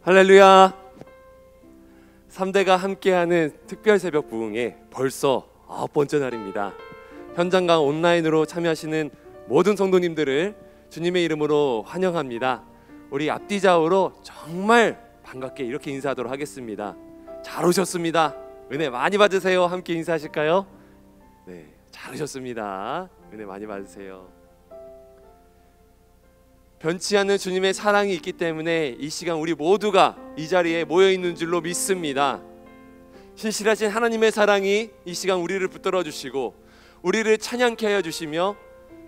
할렐루야. 3대가 함께하는 특별 새벽 부흥에 벌써 9번째 날입니다. 현장과 온라인으로 참여하시는 모든 성도님들을 주님의 이름으로 환영합니다. 우리 앞뒤 좌우로 정말 반갑게 이렇게 인사하도록 하겠습니다. 잘 오셨습니다. 은혜 많이 받으세요. 함께 인사하실까요? 네, 잘 오셨습니다. 은혜 많이 받으세요. 변치 않는 주님의 사랑이 있기 때문에 이 시간 우리 모두가 이 자리에 모여 있는 줄로 믿습니다. 신실하신 하나님의 사랑이 이 시간 우리를 붙들어 주시고 우리를 찬양케 하여 주시며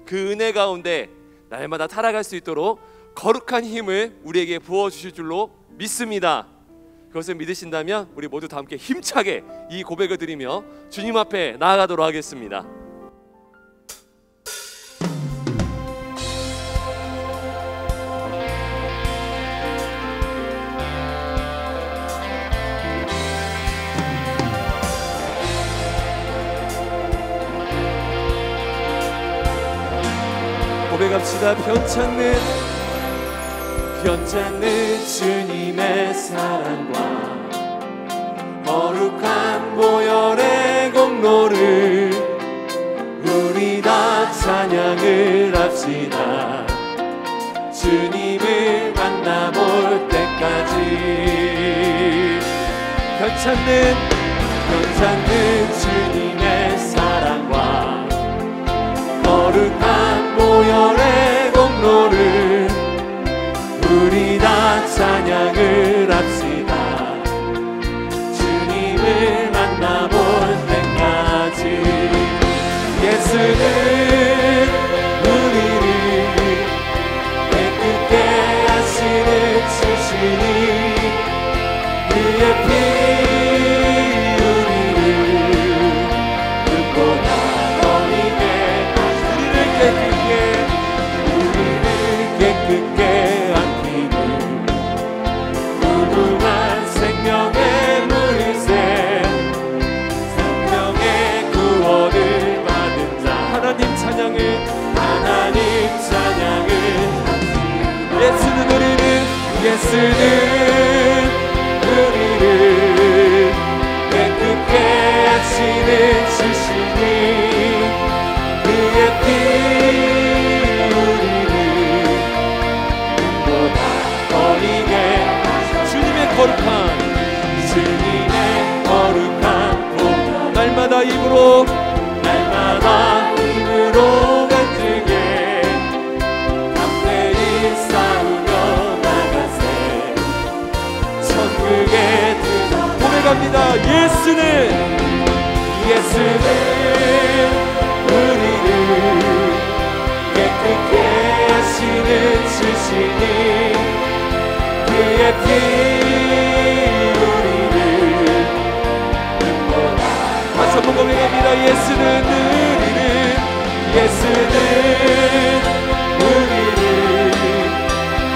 그 은혜 가운데 날마다 살아갈 수 있도록 거룩한 힘을 우리에게 부어 주실 줄로 믿습니다. 그것을 믿으신다면 우리 모두 다 함께 힘차게 이 고백을 드리며 주님 앞에 나아가도록 하겠습니다. 고백합시다. 변찮는 주님의 사랑과 거룩한 보혈의 공로를 우리 다 찬양을 합시다. 주님을 만나볼 때까지 변찮는 주님의 사랑과 거룩한 보혈의 공로를 우리 다 찬양을 합시다. 주님을 만나볼 때까지 예수는 우리를 깨끗게 하시는 주시니 그의 피 깨끗게 안기는 무궁한 생명의 물새 생명의 구원을 받은 자 하나님 찬양을 예수는 우리를 깨끗게 하시는 주시니 그의 피 주님의 거룩한 복 날마다 입으로 간증해 담대히 싸우며 나가세 천국에 들어 고백합니다. 예수는 우리를 깨끗게 하시는 주시니 그의 피 다시 한번 고백합니다. 예수는 우리를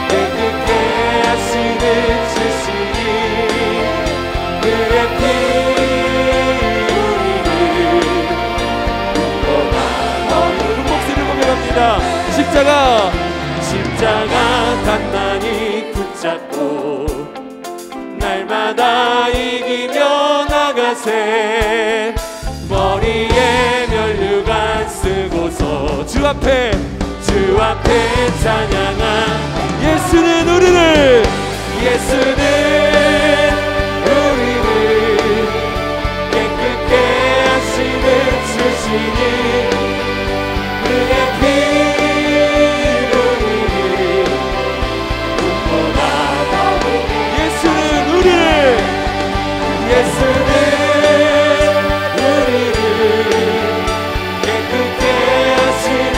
깨끗게 하시는 주시니 그의 피 큰 목소리를 고백합니다. 십자가 단단히 붙잡고 날마다 이기며 나가세 머리에 면류관 쓰고서 주 앞에 찬양한 예수는 우리를 깨끗게 하시는 주시니 그의 피 예수는 우리를 깨끗게 하시는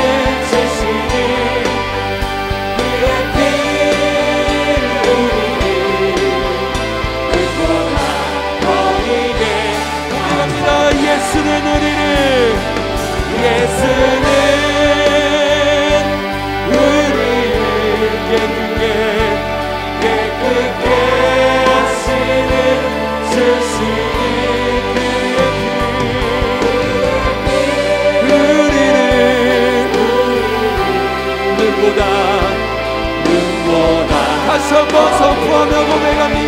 주시니 그의 피 우리를 불구하고 버리게 고백합니다. 예수는 우리를 깨끗게 하시는 주시니 우리를 눈보다 다시 한번 선포하며 고백합니다.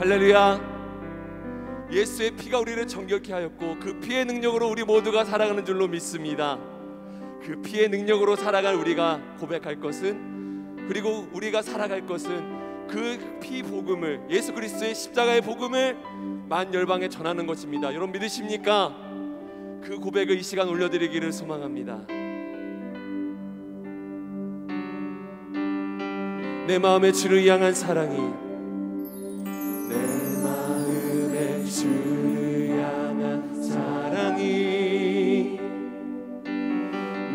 할렐루야. 예수의 피가 우리를 정결케 하였고 그 피의 능력으로 우리 모두가 살아가는 줄로 믿습니다. 그 피의 능력으로 살아갈 우리가 고백할 것은, 그리고 우리가 살아갈 것은 그 피 복음을, 예수 그리스도의 십자가의 복음을 만열방에 전하는 것입니다. 여러분 믿으십니까? 그 고백을 이 시간 올려드리기를 소망합니다. 내 마음에 주를 향한 사랑이, 내 마음에 주를 향한 사랑이,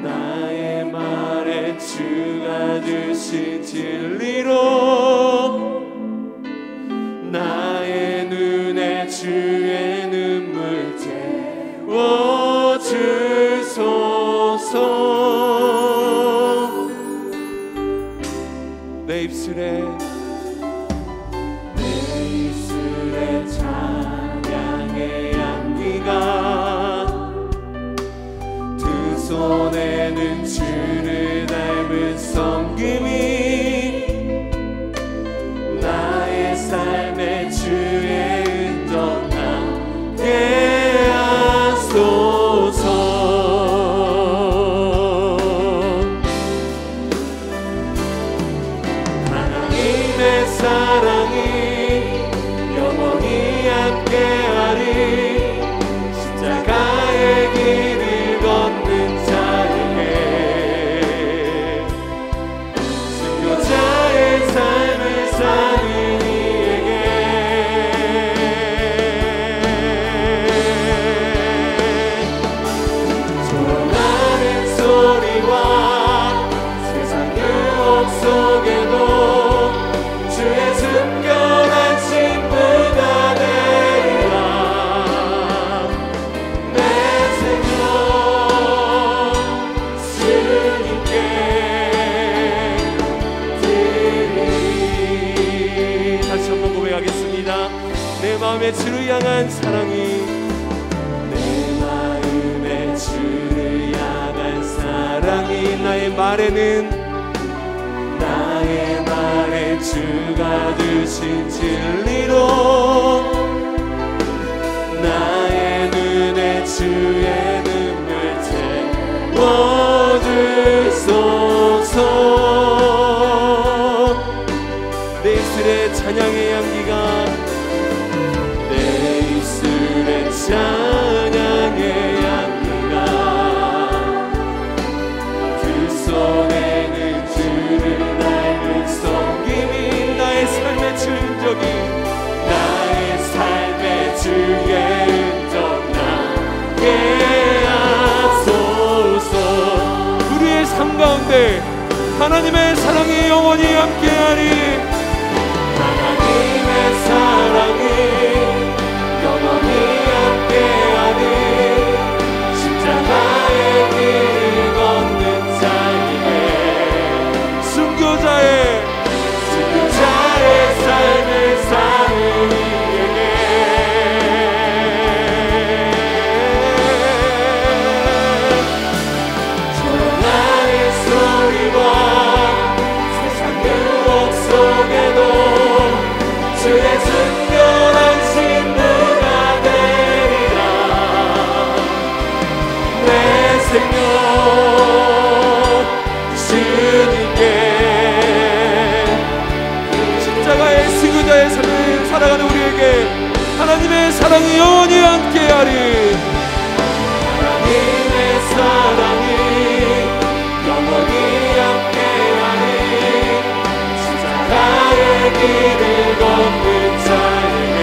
나의 말에 주가 주신 진리로, 나의 눈에 주의 눈물 채워주소서. 내 입술에 찬양의 향기가, 두 손에는 주를 닮은 섬김이, 나의 삶의 주의 은정 나게 하소서. 하나님의 사랑이 영원히 함께하리. 십자가의 길을 걷는 자에게, 순교자의 삶을 사는 이에게, 조롱하는 소리와 세상 유혹 속에도 주의 순결한 신부가 되리라. 내 생명 주님께 드리리. 다시 한번 고백하겠습니다. 내 마음에 주를 향한 사랑이, 내 마음에 주를 향한 사랑이, 나의 말에는, 나의 말에 주가 주신 진리로, 나의 눈에 주의 눈물 채워주소서. 내 입술에 찬양의 향기가, 내 입술에 찬양의 향기가, 두 손에는 주를 닮은 섬김이, 나의 삶의 흔적이, 나의 삶의 주의 흔적 나게 하소서. 우리의 삶 가운데 하나님의 사랑이 영원히 함께하리. 하나님의 사랑이 영원히 함께하리. 십자가의 길을 걷는 자에게, 순교자의 삶을 사는 이에게, 조롱하는 소리와 세상 유혹 속에도 주의 순결한 신부가 되리라. 내 생명 주님께, 십자가의 순교자의 삶을 살아가는 우리에게 하나님의 사랑이 영원히 함께하리. 하나님의 사랑이 영원히 함께하리. 십자가의 길을 걷는 자에게,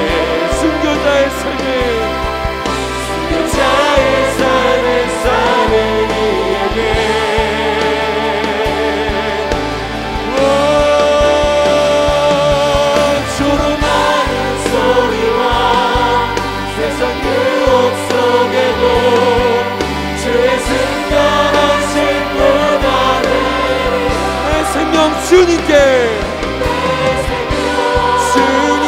순교자의 삶을 사는 이에게, 조롱하는 소리와 세상 유혹 속에도 주의 순결한 신부가 되리라. 내 생명 주님께, 주님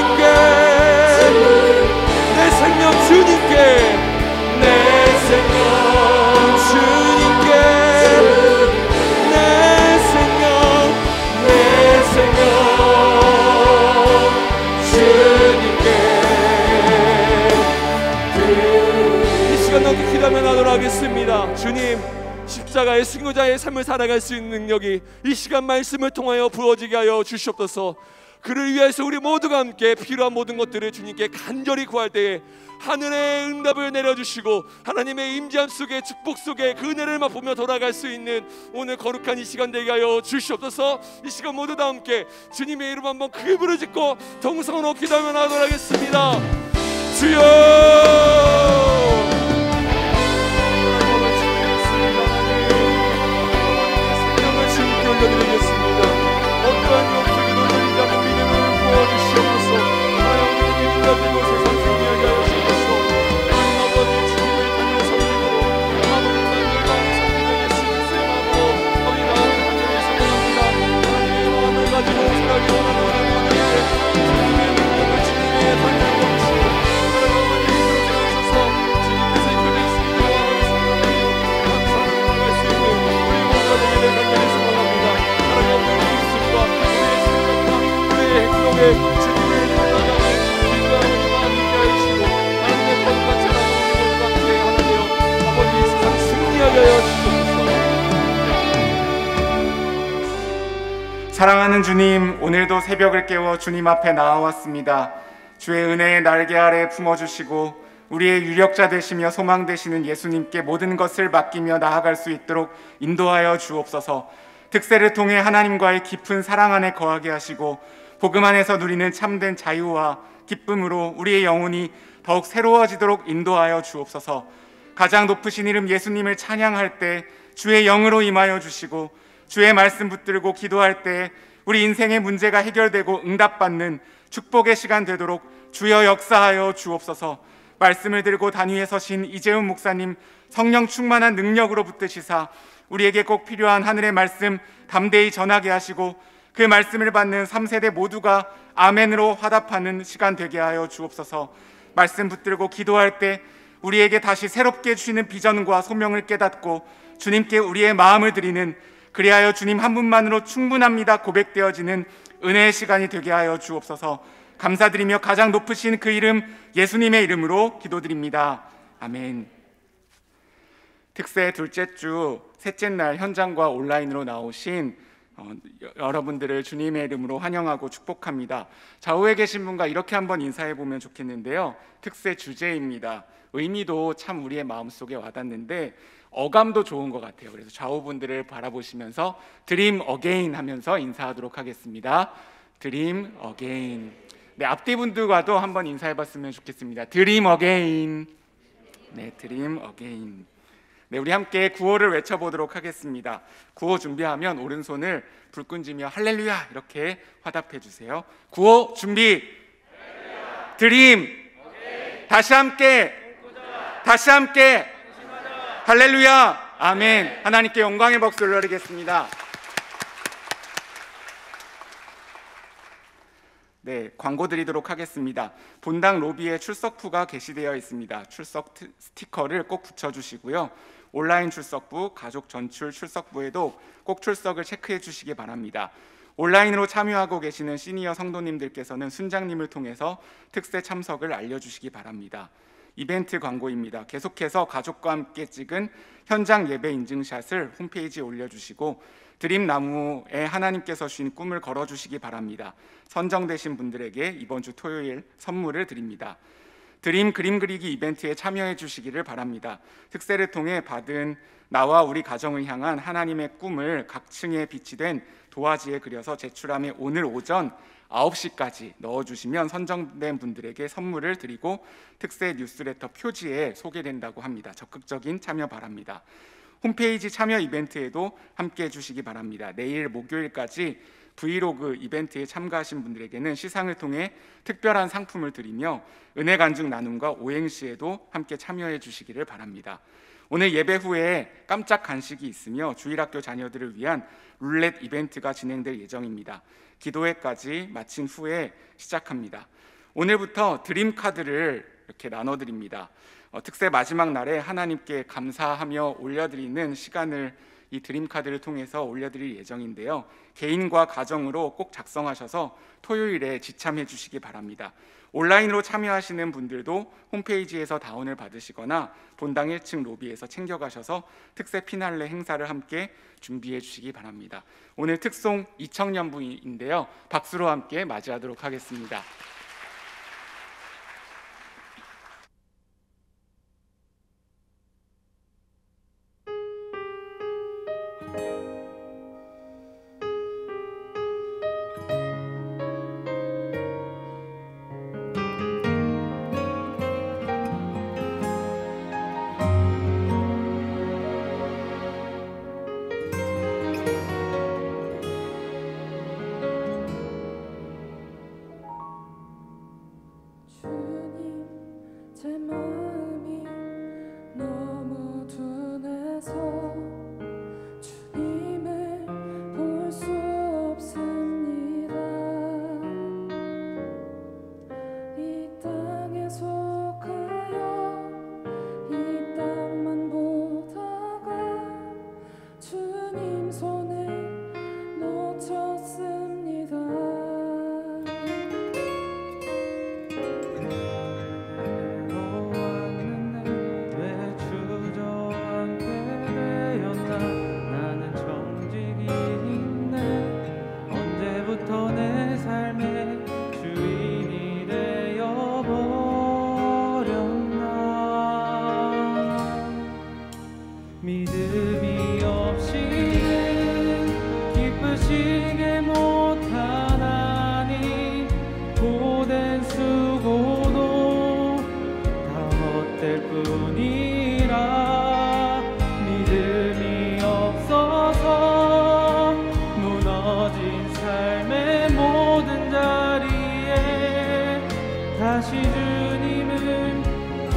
십자가의 순교자의 삶을 살아갈 수 있는 능력이 이 시간 말씀을 통하여 부어지게 하여 주시옵소서. 그를 위해서 우리 모두가 함께 필요한 모든 것들을 주님께 간절히 구할 때에 하늘의 응답을 내려주시고 하나님의 임재함 속에, 축복 속에 그 은혜를 맛보며 돌아갈 수 있는 오늘 거룩한 이 시간 되게 하여 주시옵소서. 이 시간 모두 다 함께 주님의 이름 한번 크게 부르짖고 동성으로 기도하며 나아가도록 하겠습니다. 주여, 생명을 주님께 올려드리겠습니다. 어떠한 영적인 오늘이 자는 믿음을 부어주시옵소서. 하나님 믿음 가진 곳에서 승리하게 하여 주옵소서. 하나님 아버지, 주님을 닮은 성령으로 아버지만 열방을 섬기겠습니다. 주의 마음으로 아버지 나아가는 하나님의 성령입니다. 하나님의 마음을 가지고 살아가기 원하는 모두에게 주님의 능력을 주님의 삶을 보시고 사랑하는 아버지 이끌어주셔서 주님께서 이끌어 있습니다. 왕을 섬기며 감사를 나아갈 수 있는 우리 모두가 되기를 간절히 소망합니다. 사랑하는 우리 입술과 우리의 생각과 우리의 행동에 주님을 닮아가는 기도하는 마음 있게 하시고 하나님의 거룩한 사랑을 우리 모두가 함께 하나 되어 아버지 이 세상 승리하게 하여 주옵소서. 사랑하는 주님, 오늘도 새벽을 깨워 주님 앞에 나와왔습니다. 주의 은혜의 날개 아래 품어주시고 우리의 유력자 되시며 소망 되시는 예수님께 모든 것을 맡기며 나아갈 수 있도록 인도하여 주옵소서. 특세를 통해 하나님과의 깊은 사랑 안에 거하게 하시고 복음 안에서 누리는 참된 자유와 기쁨으로 우리의 영혼이 더욱 새로워지도록 인도하여 주옵소서. 가장 높으신 이름 예수님을 찬양할 때 주의 영으로 임하여 주시고 주의 말씀 붙들고 기도할 때 우리 인생의 문제가 해결되고 응답받는 축복의 시간 되도록 주여 역사하여 주옵소서. 말씀을 들고 단위에 서신 이재훈 목사님 성령 충만한 능력으로 붙드시사 우리에게 꼭 필요한 하늘의 말씀 담대히 전하게 하시고 그 말씀을 받는 3세대 모두가 아멘으로 화답하는 시간 되게 하여 주옵소서. 말씀 붙들고 기도할 때 우리에게 다시 새롭게 주시는 비전과 소명을 깨닫고 주님께 우리의 마음을 드리는, 그리하여 주님 한 분만으로 충분합니다 고백되어지는 은혜의 시간이 되게 하여 주옵소서. 감사드리며 가장 높으신 그 이름 예수님의 이름으로 기도드립니다. 아멘. 특세 둘째 주 셋째 날 현장과 온라인으로 나오신 여러분들을 주님의 이름으로 환영하고 축복합니다. 좌우에 계신 분과 이렇게 한번 인사해 보면 좋겠는데요. 특세 주제입니다. 의미도 참 우리의 마음속에 와닿는데 어감도 좋은 것 같아요. 그래서 좌우분들을 바라보시면서 드림 어게인 하면서 인사하도록 하겠습니다. 드림 어게인. 네, 앞뒤 분들과도 한번 인사해 봤으면 좋겠습니다. 드림 어게인. 네, 드림 어게인. 네, 우리 함께 구호를 외쳐보도록 하겠습니다. 구호 준비하면 오른손을 불끈지며 할렐루야 이렇게 화답해 주세요. 구호 준비. 할렐루야. 드림. 오케이. 다시 함께. 다시 함께. 할렐루야. 아멘. 하나님께 영광의 박수를 올리겠습니다. 네, 광고 드리도록 하겠습니다. 본당 로비에 출석부가 게시되어 있습니다. 출석 스티커를 꼭 붙여주시고요. 온라인 출석부, 가족 전출 출석부에도 꼭 출석을 체크해 주시기 바랍니다. 온라인으로 참여하고 계시는 시니어 성도님들께서는 순장님을 통해서 특세 참석을 알려주시기 바랍니다. 이벤트 광고입니다. 계속해서 가족과 함께 찍은 현장 예배 인증샷을 홈페이지에 올려주시고 드림나무에 하나님께서 주신 꿈을 걸어주시기 바랍니다. 선정되신 분들에게 이번 주 토요일 선물을 드립니다. 드림 그림 그리기 이벤트에 참여해 주시기를 바랍니다. 특세를 통해 받은 나와 우리 가정을 향한 하나님의 꿈을 각 층에 비치된 도화지에 그려서 제출함에 오늘 오전 9시까지 넣어주시면 선정된 분들에게 선물을 드리고 특세 뉴스레터 표지에 소개된다고 합니다. 적극적인 참여 바랍니다. 홈페이지 참여 이벤트에도 함께 해주시기 바랍니다. 내일 목요일까지 브이로그 이벤트에 참가하신 분들에게는 시상을 통해 특별한 상품을 드리며 은혜 간증 나눔과 오행시에도 함께 참여해 주시기를 바랍니다. 오늘 예배 후에 깜짝 간식이 있으며 주일학교 자녀들을 위한 룰렛 이벤트가 진행될 예정입니다. 기도회까지 마친 후에 시작합니다. 오늘부터 드림 카드를 이렇게 나눠드립니다. 특세 마지막 날에 하나님께 감사하며 올려드리는 시간을 이 드림카드를 통해서 올려드릴 예정인데요. 개인과 가정으로 꼭 작성하셔서 토요일에 지참해 주시기 바랍니다. 온라인으로 참여하시는 분들도 홈페이지에서 다운을 받으시거나 본당 1층 로비에서 챙겨가셔서 특세 피날레 행사를 함께 준비해 주시기 바랍니다. 오늘 특송 이청년부인데요. 박수로 함께 맞이하도록 하겠습니다. 제 마음이 너무 둔해서 주님을 볼 수 없습니다. 이 땅에 속하여 이 땅만 보다가 주님 손을 놓쳤습니다. 믿음이 없이는 기쁘시게 못하나니 고된 수고도 다 헛될 뿐이라. 믿음이 없어서 무너진 삶의 모든 자리에 다시 주님을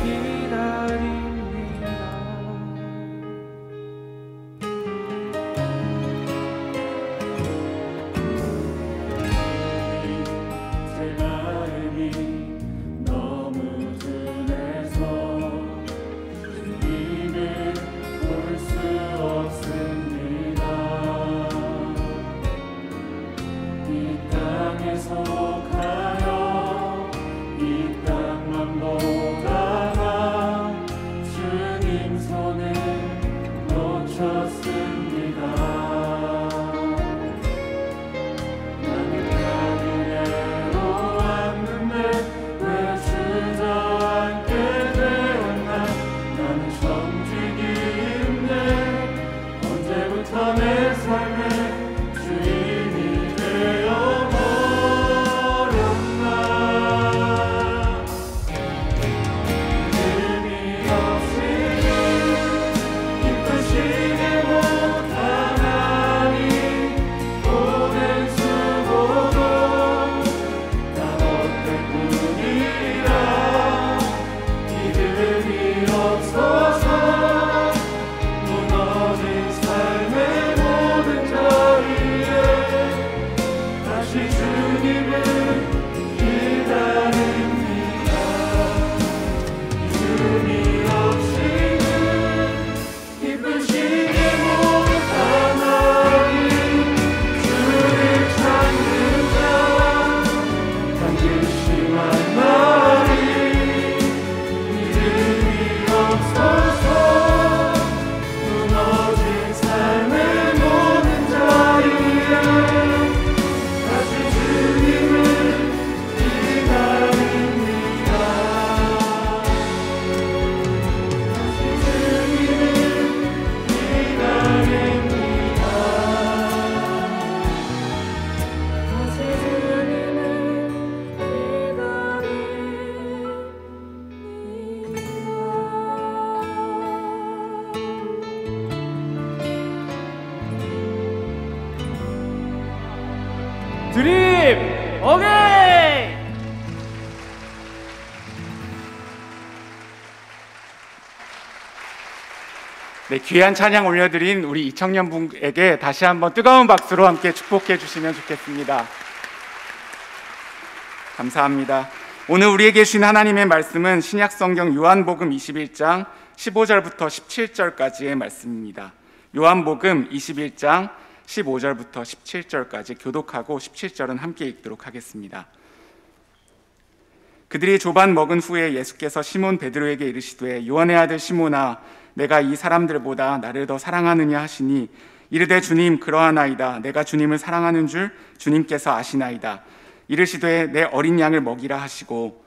기다립니다. 드림 오케이. 네, 귀한 찬양 올려드린 우리 이청년분에게 다시 한번 뜨거운 박수로 함께 축복해 주시면 좋겠습니다. 감사합니다. 오늘 우리에게 주신 하나님의 말씀은 신약성경 요한복음 21장 15절부터 17절까지의 말씀입니다. 요한복음 21장 15절부터 17절까지 교독하고 17절은 함께 읽도록 하겠습니다. 그들이 조반 먹은 후에 예수께서 시몬 베드로에게 이르시되 요한의 아들 시몬아 내가 이 사람들보다 나를 더 사랑하느냐 하시니 이르되 주님 그러하나이다. 내가 주님을 사랑하는 줄 주님께서 아시나이다. 이르시되 내 어린 양을 먹이라 하시고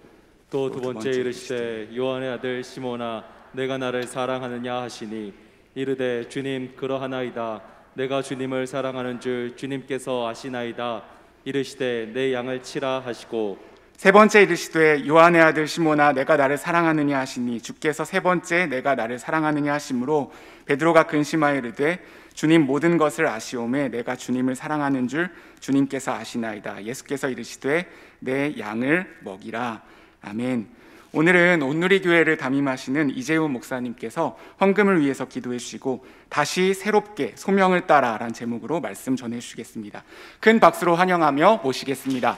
또 두 번째 이르시되 요한의 아들 시몬아 내가 나를 사랑하느냐 하시니 이르되 주님 그러하나이다. 내가 주님을 사랑하는 줄 주님께서 아시나이다. 이르시되 내 양을 치라 하시고 세 번째 이르시되 요한의 아들 시몬아 내가 나를 사랑하느냐 하시니 주께서 세 번째 내가 나를 사랑하느냐 하심으로 베드로가 근심하여 이르되 주님 모든 것을 아시오매 내가 주님을 사랑하는 줄 주님께서 아시나이다. 예수께서 이르시되 내 양을 먹이라. 아멘. 오늘은 온누리교회를 담임하시는 이재훈 목사님께서 헌금을 위해서 기도해 주시고 다시 새롭게 소명을 따라 라는 제목으로 말씀 전해 주시겠습니다. 큰 박수로 환영하며 모시겠습니다.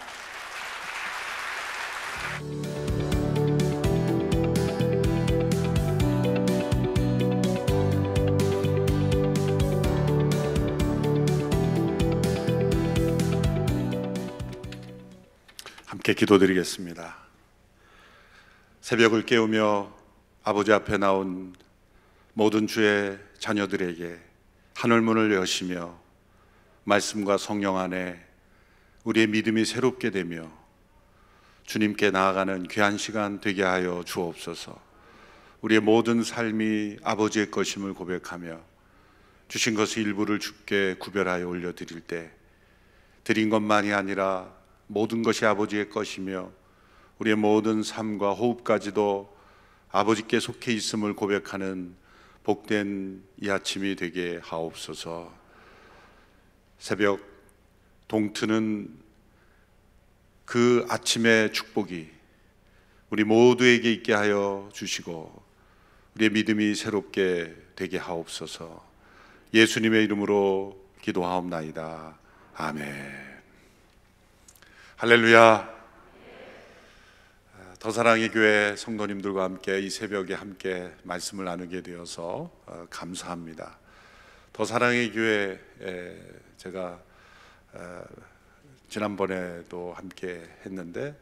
함께 기도드리겠습니다. 새벽을 깨우며 아버지 앞에 나온 모든 주의 자녀들에게 하늘문을 여시며 말씀과 성령 안에 우리의 믿음이 새롭게 되며 주님께 나아가는 귀한 시간 되게 하여 주옵소서. 우리의 모든 삶이 아버지의 것임을 고백하며 주신 것의 일부를 주께 구별하여 올려드릴 때 드린 것만이 아니라 모든 것이 아버지의 것이며 우리의 모든 삶과 호흡까지도 아버지께 속해 있음을 고백하는 복된 이 아침이 되게 하옵소서. 새벽 동트는 그 아침의 축복이 우리 모두에게 있게 하여 주시고 우리의 믿음이 새롭게 되게 하옵소서. 예수님의 이름으로 기도하옵나이다. 아멘. 할렐루야. 더 사랑의 교회 성도님들과 함께 이 새벽에 함께 말씀을 나누게 되어서 감사합니다. 더 사랑의 교회 제가 지난번에도 함께 했는데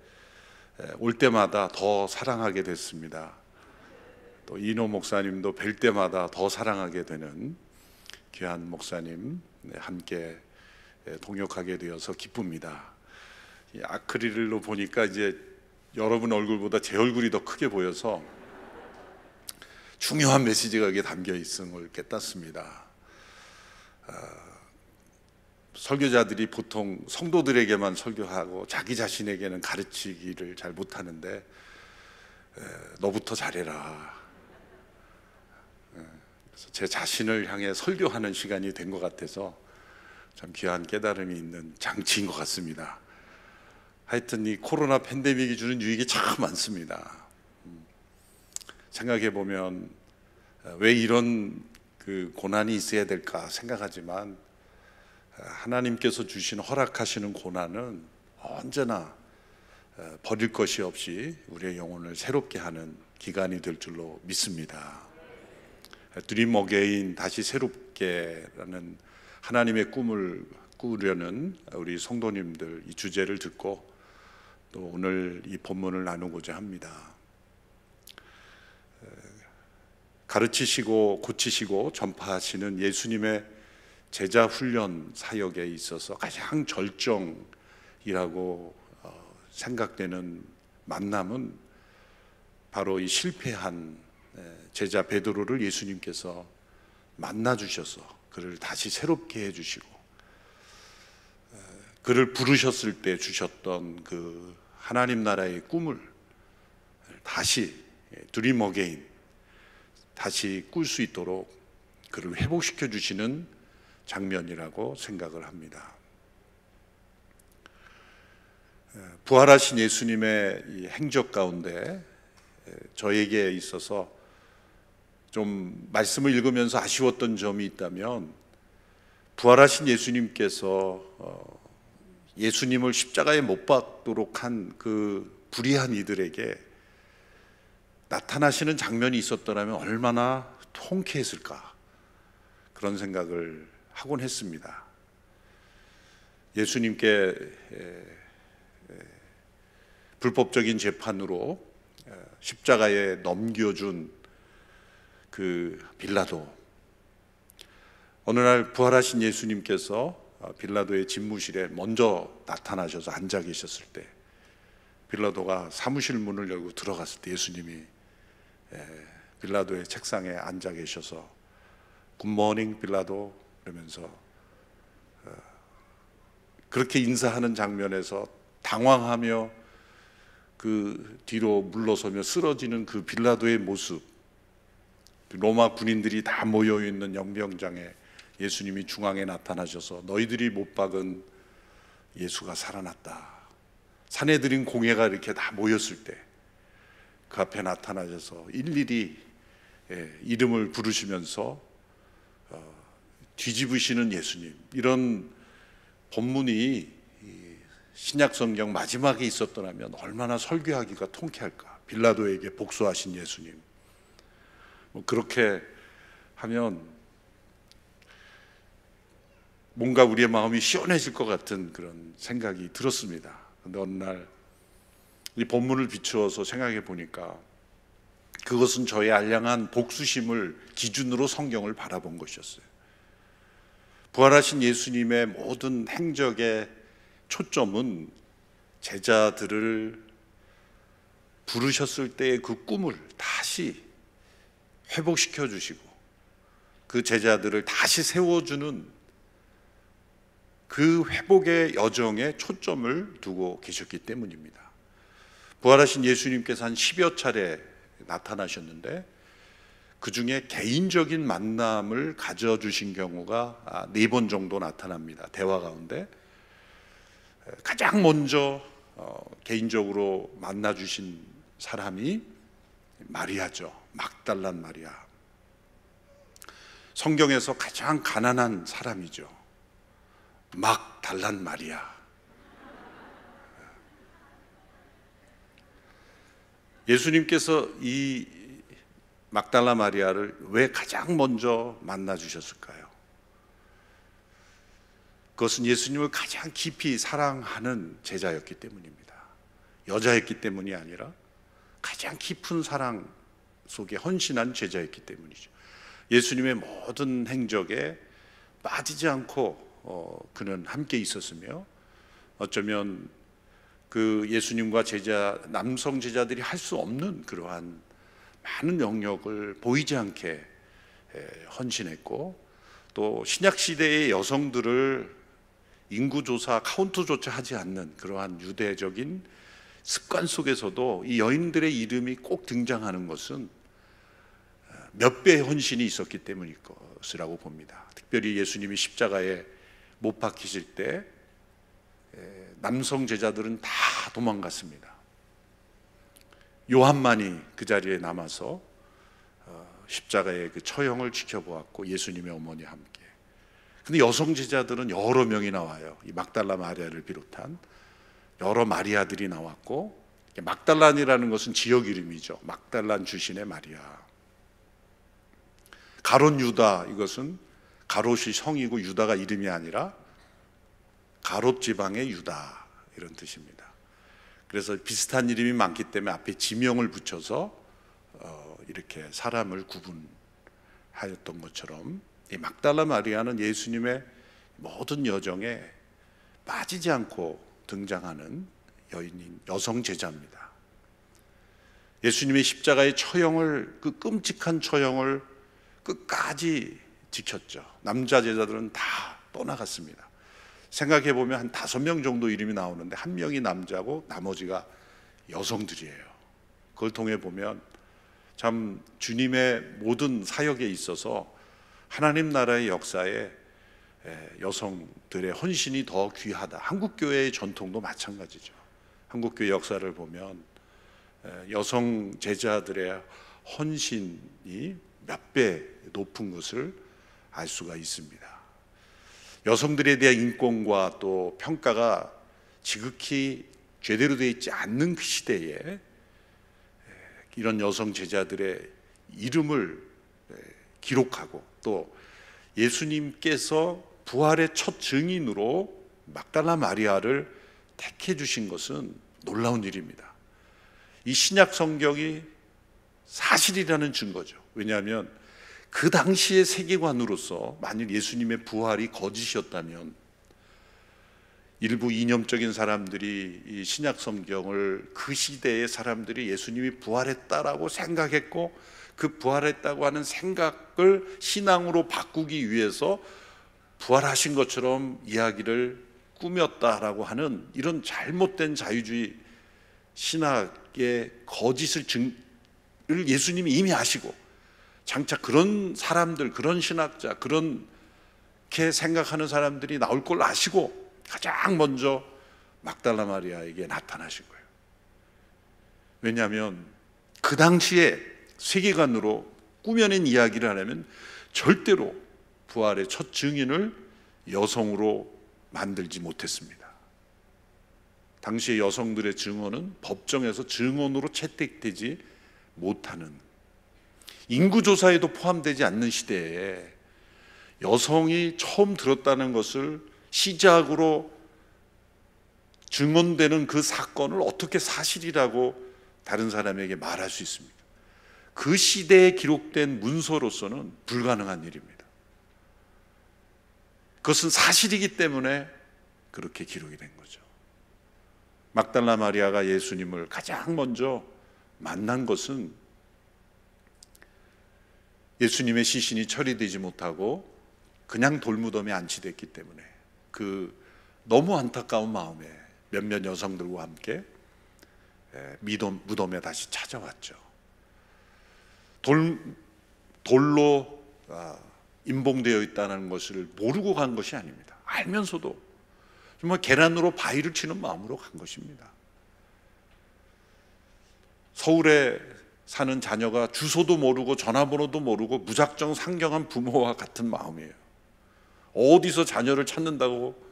올 때마다 더 사랑하게 됐습니다. 또 이노 목사님도 뵐 때마다 더 사랑하게 되는 귀한 목사님 함께 동역하게 되어서 기쁩니다. 이 아크릴로 보니까 이제 여러분 얼굴보다 제 얼굴이 더 크게 보여서 중요한 메시지가 여기에 담겨 있음을 깨닫습니다. 설교자들이 보통 성도들에게만 설교하고 자기 자신에게는 가르치기를 잘 못하는데 너부터 잘해라. 그래서 제 자신을 향해 설교하는 시간이 된 것 같아서 참 귀한 깨달음이 있는 장치인 것 같습니다. 하여튼 이 코로나 팬데믹이 주는 유익이 참 많습니다. 생각해 보면 왜 이런 그 고난이 있어야 될까 생각하지만 하나님께서 주신 허락하시는 고난은 언제나 버릴 것이 없이 우리의 영혼을 새롭게 하는 기간이 될 줄로 믿습니다. 드림 어게인 다시 새롭게라는 하나님의 꿈을 꾸려는 우리 성도님들 이 주제를 듣고 또 오늘 이 본문을 나누고자 합니다. 가르치시고 고치시고 전파하시는 예수님의 제자 훈련 사역에 있어서 가장 절정이라고 생각되는 만남은 바로 이 실패한 제자 베드로를 예수님께서 만나 주셔서 그를 다시 새롭게 해주시고 그를 부르셨을 때 주셨던 그 하나님 나라의 꿈을 다시 드림 어게인 다시 꿀 수 있도록 그를 회복시켜 주시는 장면이라고 생각을 합니다. 부활하신 예수님의 이 행적 가운데 저에게 있어서 좀 말씀을 읽으면서 아쉬웠던 점이 있다면 부활하신 예수님께서 예수님을 십자가에 못 박도록 한 그 불의한 이들에게 나타나시는 장면이 있었더라면 얼마나 통쾌했을까 그런 생각을 하곤 했습니다. 예수님께 불법적인 재판으로 십자가에 넘겨준 그 빌라도, 어느 날 부활하신 예수님께서 빌라도의 집무실에 먼저 나타나셔서 앉아 계셨을 때, 빌라도가 사무실 문을 열고 들어갔을 때 예수님이 빌라도의 책상에 앉아 계셔서 굿모닝 빌라도 그러면서 그렇게 인사하는 장면에서 당황하며 그 뒤로 물러서며 쓰러지는 그 빌라도의 모습, 로마 군인들이 다 모여있는 영병장에 예수님이 중앙에 나타나셔서 너희들이 못 박은 예수가 살아났다, 사내들인 공회가 이렇게 다 모였을 때 그 앞에 나타나셔서 일일이 이름을 부르시면서 뒤집으시는 예수님, 이런 본문이 신약 성경 마지막에 있었더라면 얼마나 설교하기가 통쾌할까. 빌라도에게 복수하신 예수님, 그렇게 하면 뭔가 우리의 마음이 시원해질 것 같은 그런 생각이 들었습니다. 그런데 어느 날 이 본문을 비추어서 생각해 보니까 그것은 저의 알량한 복수심을 기준으로 성경을 바라본 것이었어요. 부활하신 예수님의 모든 행적의 초점은 제자들을 부르셨을 때의 그 꿈을 다시 회복시켜 주시고 그 제자들을 다시 세워주는 그 회복의 여정에 초점을 두고 계셨기 때문입니다. 부활하신 예수님께서 한 10여 차례 나타나셨는데 그 중에 개인적인 만남을 가져주신 경우가 4번 정도 나타납니다. 대화 가운데 가장 먼저 개인적으로 만나주신 사람이 마리아죠. 막달란 마리아. 성경에서 가장 가난한 사람이죠. 막달란 마리아. 예수님께서 이 막달라 마리아를 왜 가장 먼저 만나 주셨을까요? 그것은 예수님을 가장 깊이 사랑하는 제자였기 때문입니다. 여자였기 때문이 아니라 가장 깊은 사랑 속에 헌신한 제자였기 때문이죠. 예수님의 모든 행적에 빠지지 않고 그는 함께 있었으며, 어쩌면 그 예수님과 남성 제자들이 할 수 없는 그러한 많은 영역을 보이지 않게 헌신했고, 또 신약 시대의 여성들을 인구조사 카운트조차 하지 않는 그러한 유대적인 습관 속에서도 이 여인들의 이름이 꼭 등장하는 것은 몇 배의 헌신이 있었기 때문일 것이라고 봅니다. 특별히 예수님이 십자가에 못 박히실 때 남성 제자들은 다 도망갔습니다. 요한만이 그 자리에 남아서 십자가의 그 처형을 지켜보았고, 예수님의 어머니와 함께. 근데 여성 제자들은 여러 명이 나와요. 이 막달라 마리아를 비롯한 여러 마리아들이 나왔고, 막달란이라는 것은 지역 이름이죠. 막달란 출신의 마리아. 가롯 유다, 이것은 가롯이 성이고 유다가 이름이 아니라 가롯 지방의 유다, 이런 뜻입니다. 그래서 비슷한 이름이 많기 때문에 앞에 지명을 붙여서 이렇게 사람을 구분하였던 것처럼, 이 막달라 마리아는 예수님의 모든 여정에 빠지지 않고 등장하는 여인인 여성 제자입니다. 예수님의 십자가의 처형을, 그 끔찍한 처형을 끝까지 지켰죠. 남자 제자들은 다 떠나갔습니다. 생각해 보면 한 5명 정도 이름이 나오는데 1명이 남자고 나머지가 여성들이에요. 그걸 통해 보면 참 주님의 모든 사역에 있어서 하나님 나라의 역사에 여성들의 헌신이 더 귀하다. 한국교회의 전통도 마찬가지죠. 한국교회 역사를 보면 여성 제자들의 헌신이 몇 배 높은 것을 알 수가 있습니다. 여성들에 대한 인권과 또 평가가 지극히 제대로 되어 있지 않는 그 시대에 이런 여성 제자들의 이름을 기록하고 또 예수님께서 부활의 첫 증인으로 막달라 마리아를 택해 주신 것은 놀라운 일입니다. 이 신약 성경이 사실이라는 증거죠. 왜냐하면 그 당시의 세계관으로서 만일 예수님의 부활이 거짓이었다면 일부 이념적인 사람들이 이 신약 성경을 그 시대의 사람들이 예수님이 부활했다라고 생각했고 그 부활했다고 하는 생각을 신앙으로 바꾸기 위해서 부활하신 것처럼 이야기를 꾸몄다라고 하는 이런 잘못된 자유주의 신학의 거짓을 예수님이 이미 아시고 장차 그런 사람들, 그런 신학자, 그렇게 생각하는 사람들이 나올 걸 아시고 가장 먼저 막달라 마리아에게 나타나신 거예요. 왜냐하면 그 당시에 세계관으로 꾸며낸 이야기를 하려면 절대로 부활의 첫 증인을 여성으로 만들지 못했습니다. 당시의 여성들의 증언은 법정에서 증언으로 채택되지 못하는, 인구조사에도 포함되지 않는 시대에 여성이 처음 들었다는 것을 시작으로 증언되는 그 사건을 어떻게 사실이라고 다른 사람에게 말할 수 있습니까? 그 시대에 기록된 문서로서는 불가능한 일입니다. 그것은 사실이기 때문에 그렇게 기록이 된 거죠. 막달라 마리아가 예수님을 가장 먼저 만난 것은 예수님의 시신이 처리되지 못하고 그냥 돌무덤에 안치됐기 때문에 그 너무 안타까운 마음에 몇몇 여성들과 함께 무덤에 다시 찾아왔죠. 돌로 임봉되어 있다는 것을 모르고 간 것이 아닙니다. 알면서도 정말 계란으로 바위를 치는 마음으로 간 것입니다. 서울에 사는 자녀가 주소도 모르고 전화번호도 모르고 무작정 상경한 부모와 같은 마음이에요. 어디서 자녀를 찾는다고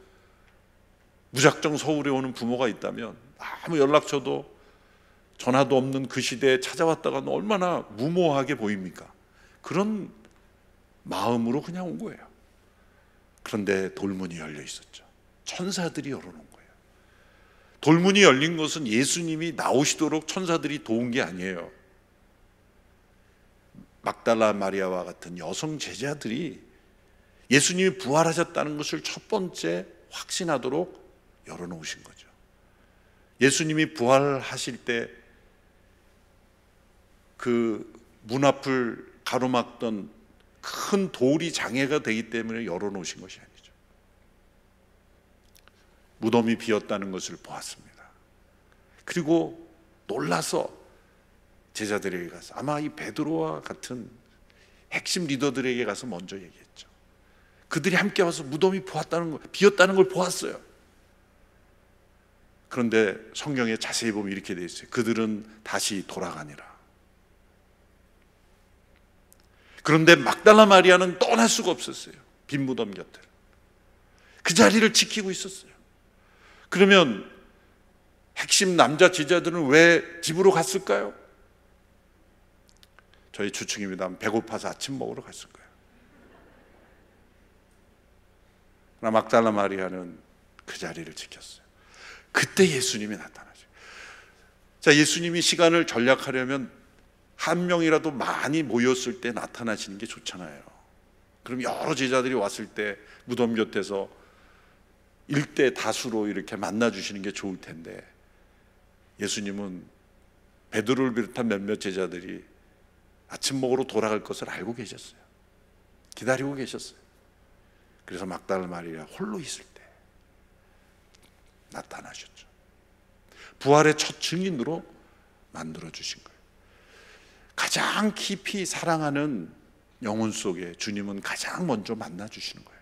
무작정 서울에 오는 부모가 있다면 아무 연락처도 전화도 없는 그 시대에 찾아왔다가는 얼마나 무모하게 보입니까? 그런 마음으로 그냥 온 거예요. 그런데 돌문이 열려 있었죠. 천사들이 열어놓은 거예요. 돌문이 열린 것은 예수님이 나오시도록 천사들이 도운 게 아니에요. 막달라 마리아와 같은 여성 제자들이 예수님이 부활하셨다는 것을 첫 번째 확신하도록 열어놓으신 거죠. 예수님이 부활하실 때 그 문 앞을 가로막던 큰 돌이 장애가 되기 때문에 열어놓으신 것이 아니죠. 무덤이 비었다는 것을 보았습니다. 그리고 놀라서 제자들에게 가서, 아마 이 베드로와 같은 핵심 리더들에게 가서 먼저 얘기했죠. 그들이 함께 와서 무덤이 비었다는 걸 보았어요. 그런데 성경에 자세히 보면 이렇게 되어 있어요. 그들은 다시 돌아가니라. 그런데 막달라 마리아는 떠날 수가 없었어요. 빈 무덤 곁을. 그 자리를 지키고 있었어요. 그러면 핵심 남자 제자들은 왜 집으로 갔을까요? 저희 추측입니다. 배고파서 아침 먹으러 갔을 거예요. 그러나 막달라 마리아는 그 자리를 지켰어요. 그때 예수님이 나타나죠. 자, 예수님이 시간을 전략하려면 한 명이라도 많이 모였을 때 나타나시는 게 좋잖아요. 그럼 여러 제자들이 왔을 때 무덤 곁에서 일대 다수로 이렇게 만나주시는 게 좋을 텐데, 예수님은 베드로를 비롯한 몇몇 제자들이 아침 먹으러 돌아갈 것을 알고 계셨어요. 기다리고 계셨어요. 그래서 막달라 마리아 홀로 있을 때 나타나셨죠. 부활의 첫 증인으로 만들어주신 거예요. 가장 깊이 사랑하는 영혼 속에 주님은 가장 먼저 만나주시는 거예요.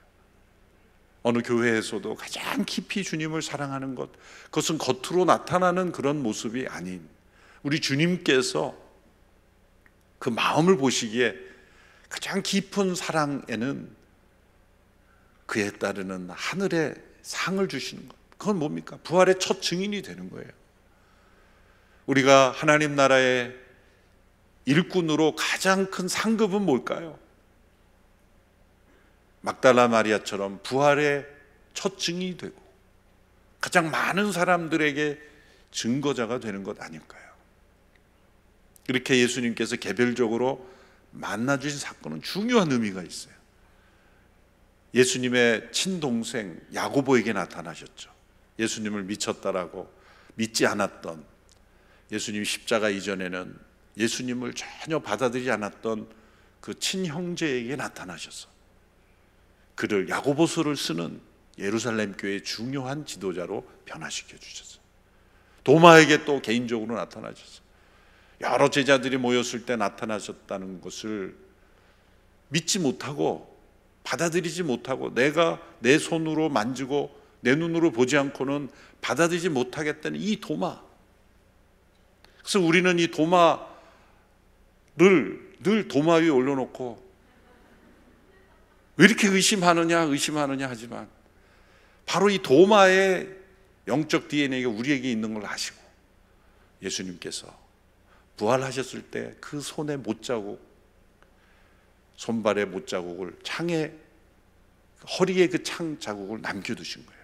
어느 교회에서도 가장 깊이 주님을 사랑하는 것, 그것은 겉으로 나타나는 그런 모습이 아닌 우리 주님께서 그 마음을 보시기에 가장 깊은 사랑에는 그에 따르는 하늘의 상을 주시는 것, 그건 뭡니까? 부활의 첫 증인이 되는 거예요. 우리가 하나님 나라의 일꾼으로 가장 큰 상급은 뭘까요? 막달라 마리아처럼 부활의 첫 증인이 되고 가장 많은 사람들에게 증거자가 되는 것 아닐까요? 이렇게 예수님께서 개별적으로 만나주신 사건은 중요한 의미가 있어요. 예수님의 친동생 야고보에게 나타나셨죠. 예수님을 미쳤다라고 믿지 않았던, 예수님 십자가 이전에는 예수님을 전혀 받아들이지 않았던 그 친형제에게 나타나셔서 그를 야고보서를 쓰는 예루살렘 교회의 중요한 지도자로 변화시켜 주셨어요. 도마에게 또 개인적으로 나타나셨어요. 여러 제자들이 모였을 때 나타나셨다는 것을 믿지 못하고 받아들이지 못하고 내가 내 손으로 만지고 내 눈으로 보지 않고는 받아들이지 못하겠다는 이 도마. 그래서 우리는 이 도마를 늘 도마 위에 올려놓고 왜 이렇게 의심하느냐 하지만 바로 이 도마의 영적 DNA가 우리에게 있는 걸 아시고 예수님께서 부활하셨을 때 그 손의 못자국, 손발의 못자국을 창에, 허리에 그 창 자국을 남겨두신 거예요.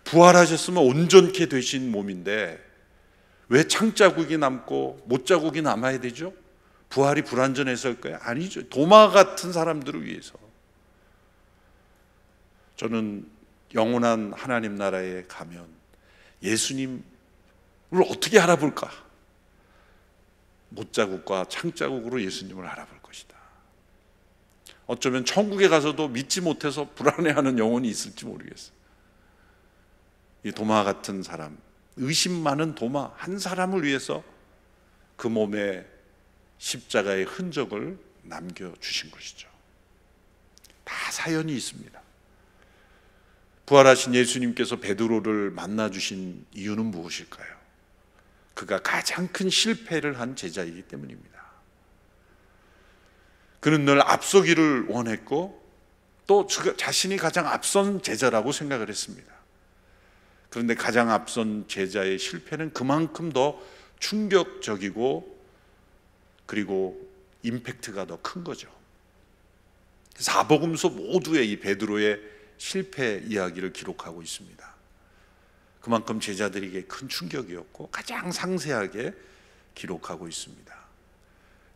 부활하셨으면 온전케 되신 몸인데 왜 창자국이 남고 못자국이 남아야 되죠? 부활이 불완전해서일까요? 아니죠. 도마 같은 사람들을 위해서. 저는 영원한 하나님 나라에 가면 예수님을 어떻게 알아볼까? 못자국과 창자국으로 예수님을 알아볼 것이다. 어쩌면 천국에 가서도 믿지 못해서 불안해하는 영혼이 있을지 모르겠어요. 이 도마 같은 사람, 의심 많은 도마 한 사람을 위해서 그 몸에 십자가의 흔적을 남겨주신 것이죠. 다 사연이 있습니다. 부활하신 예수님께서 베드로를 만나주신 이유는 무엇일까요? 그가 가장 큰 실패를 한 제자이기 때문입니다. 그는 늘 앞서기를 원했고 또 자신이 가장 앞선 제자라고 생각을 했습니다. 그런데 가장 앞선 제자의 실패는 그만큼 더 충격적이고 그리고 임팩트가 더 큰 거죠. 사복음서 모두의 이 베드로의 실패 이야기를 기록하고 있습니다. 그만큼 제자들에게 큰 충격이었고 가장 상세하게 기록하고 있습니다.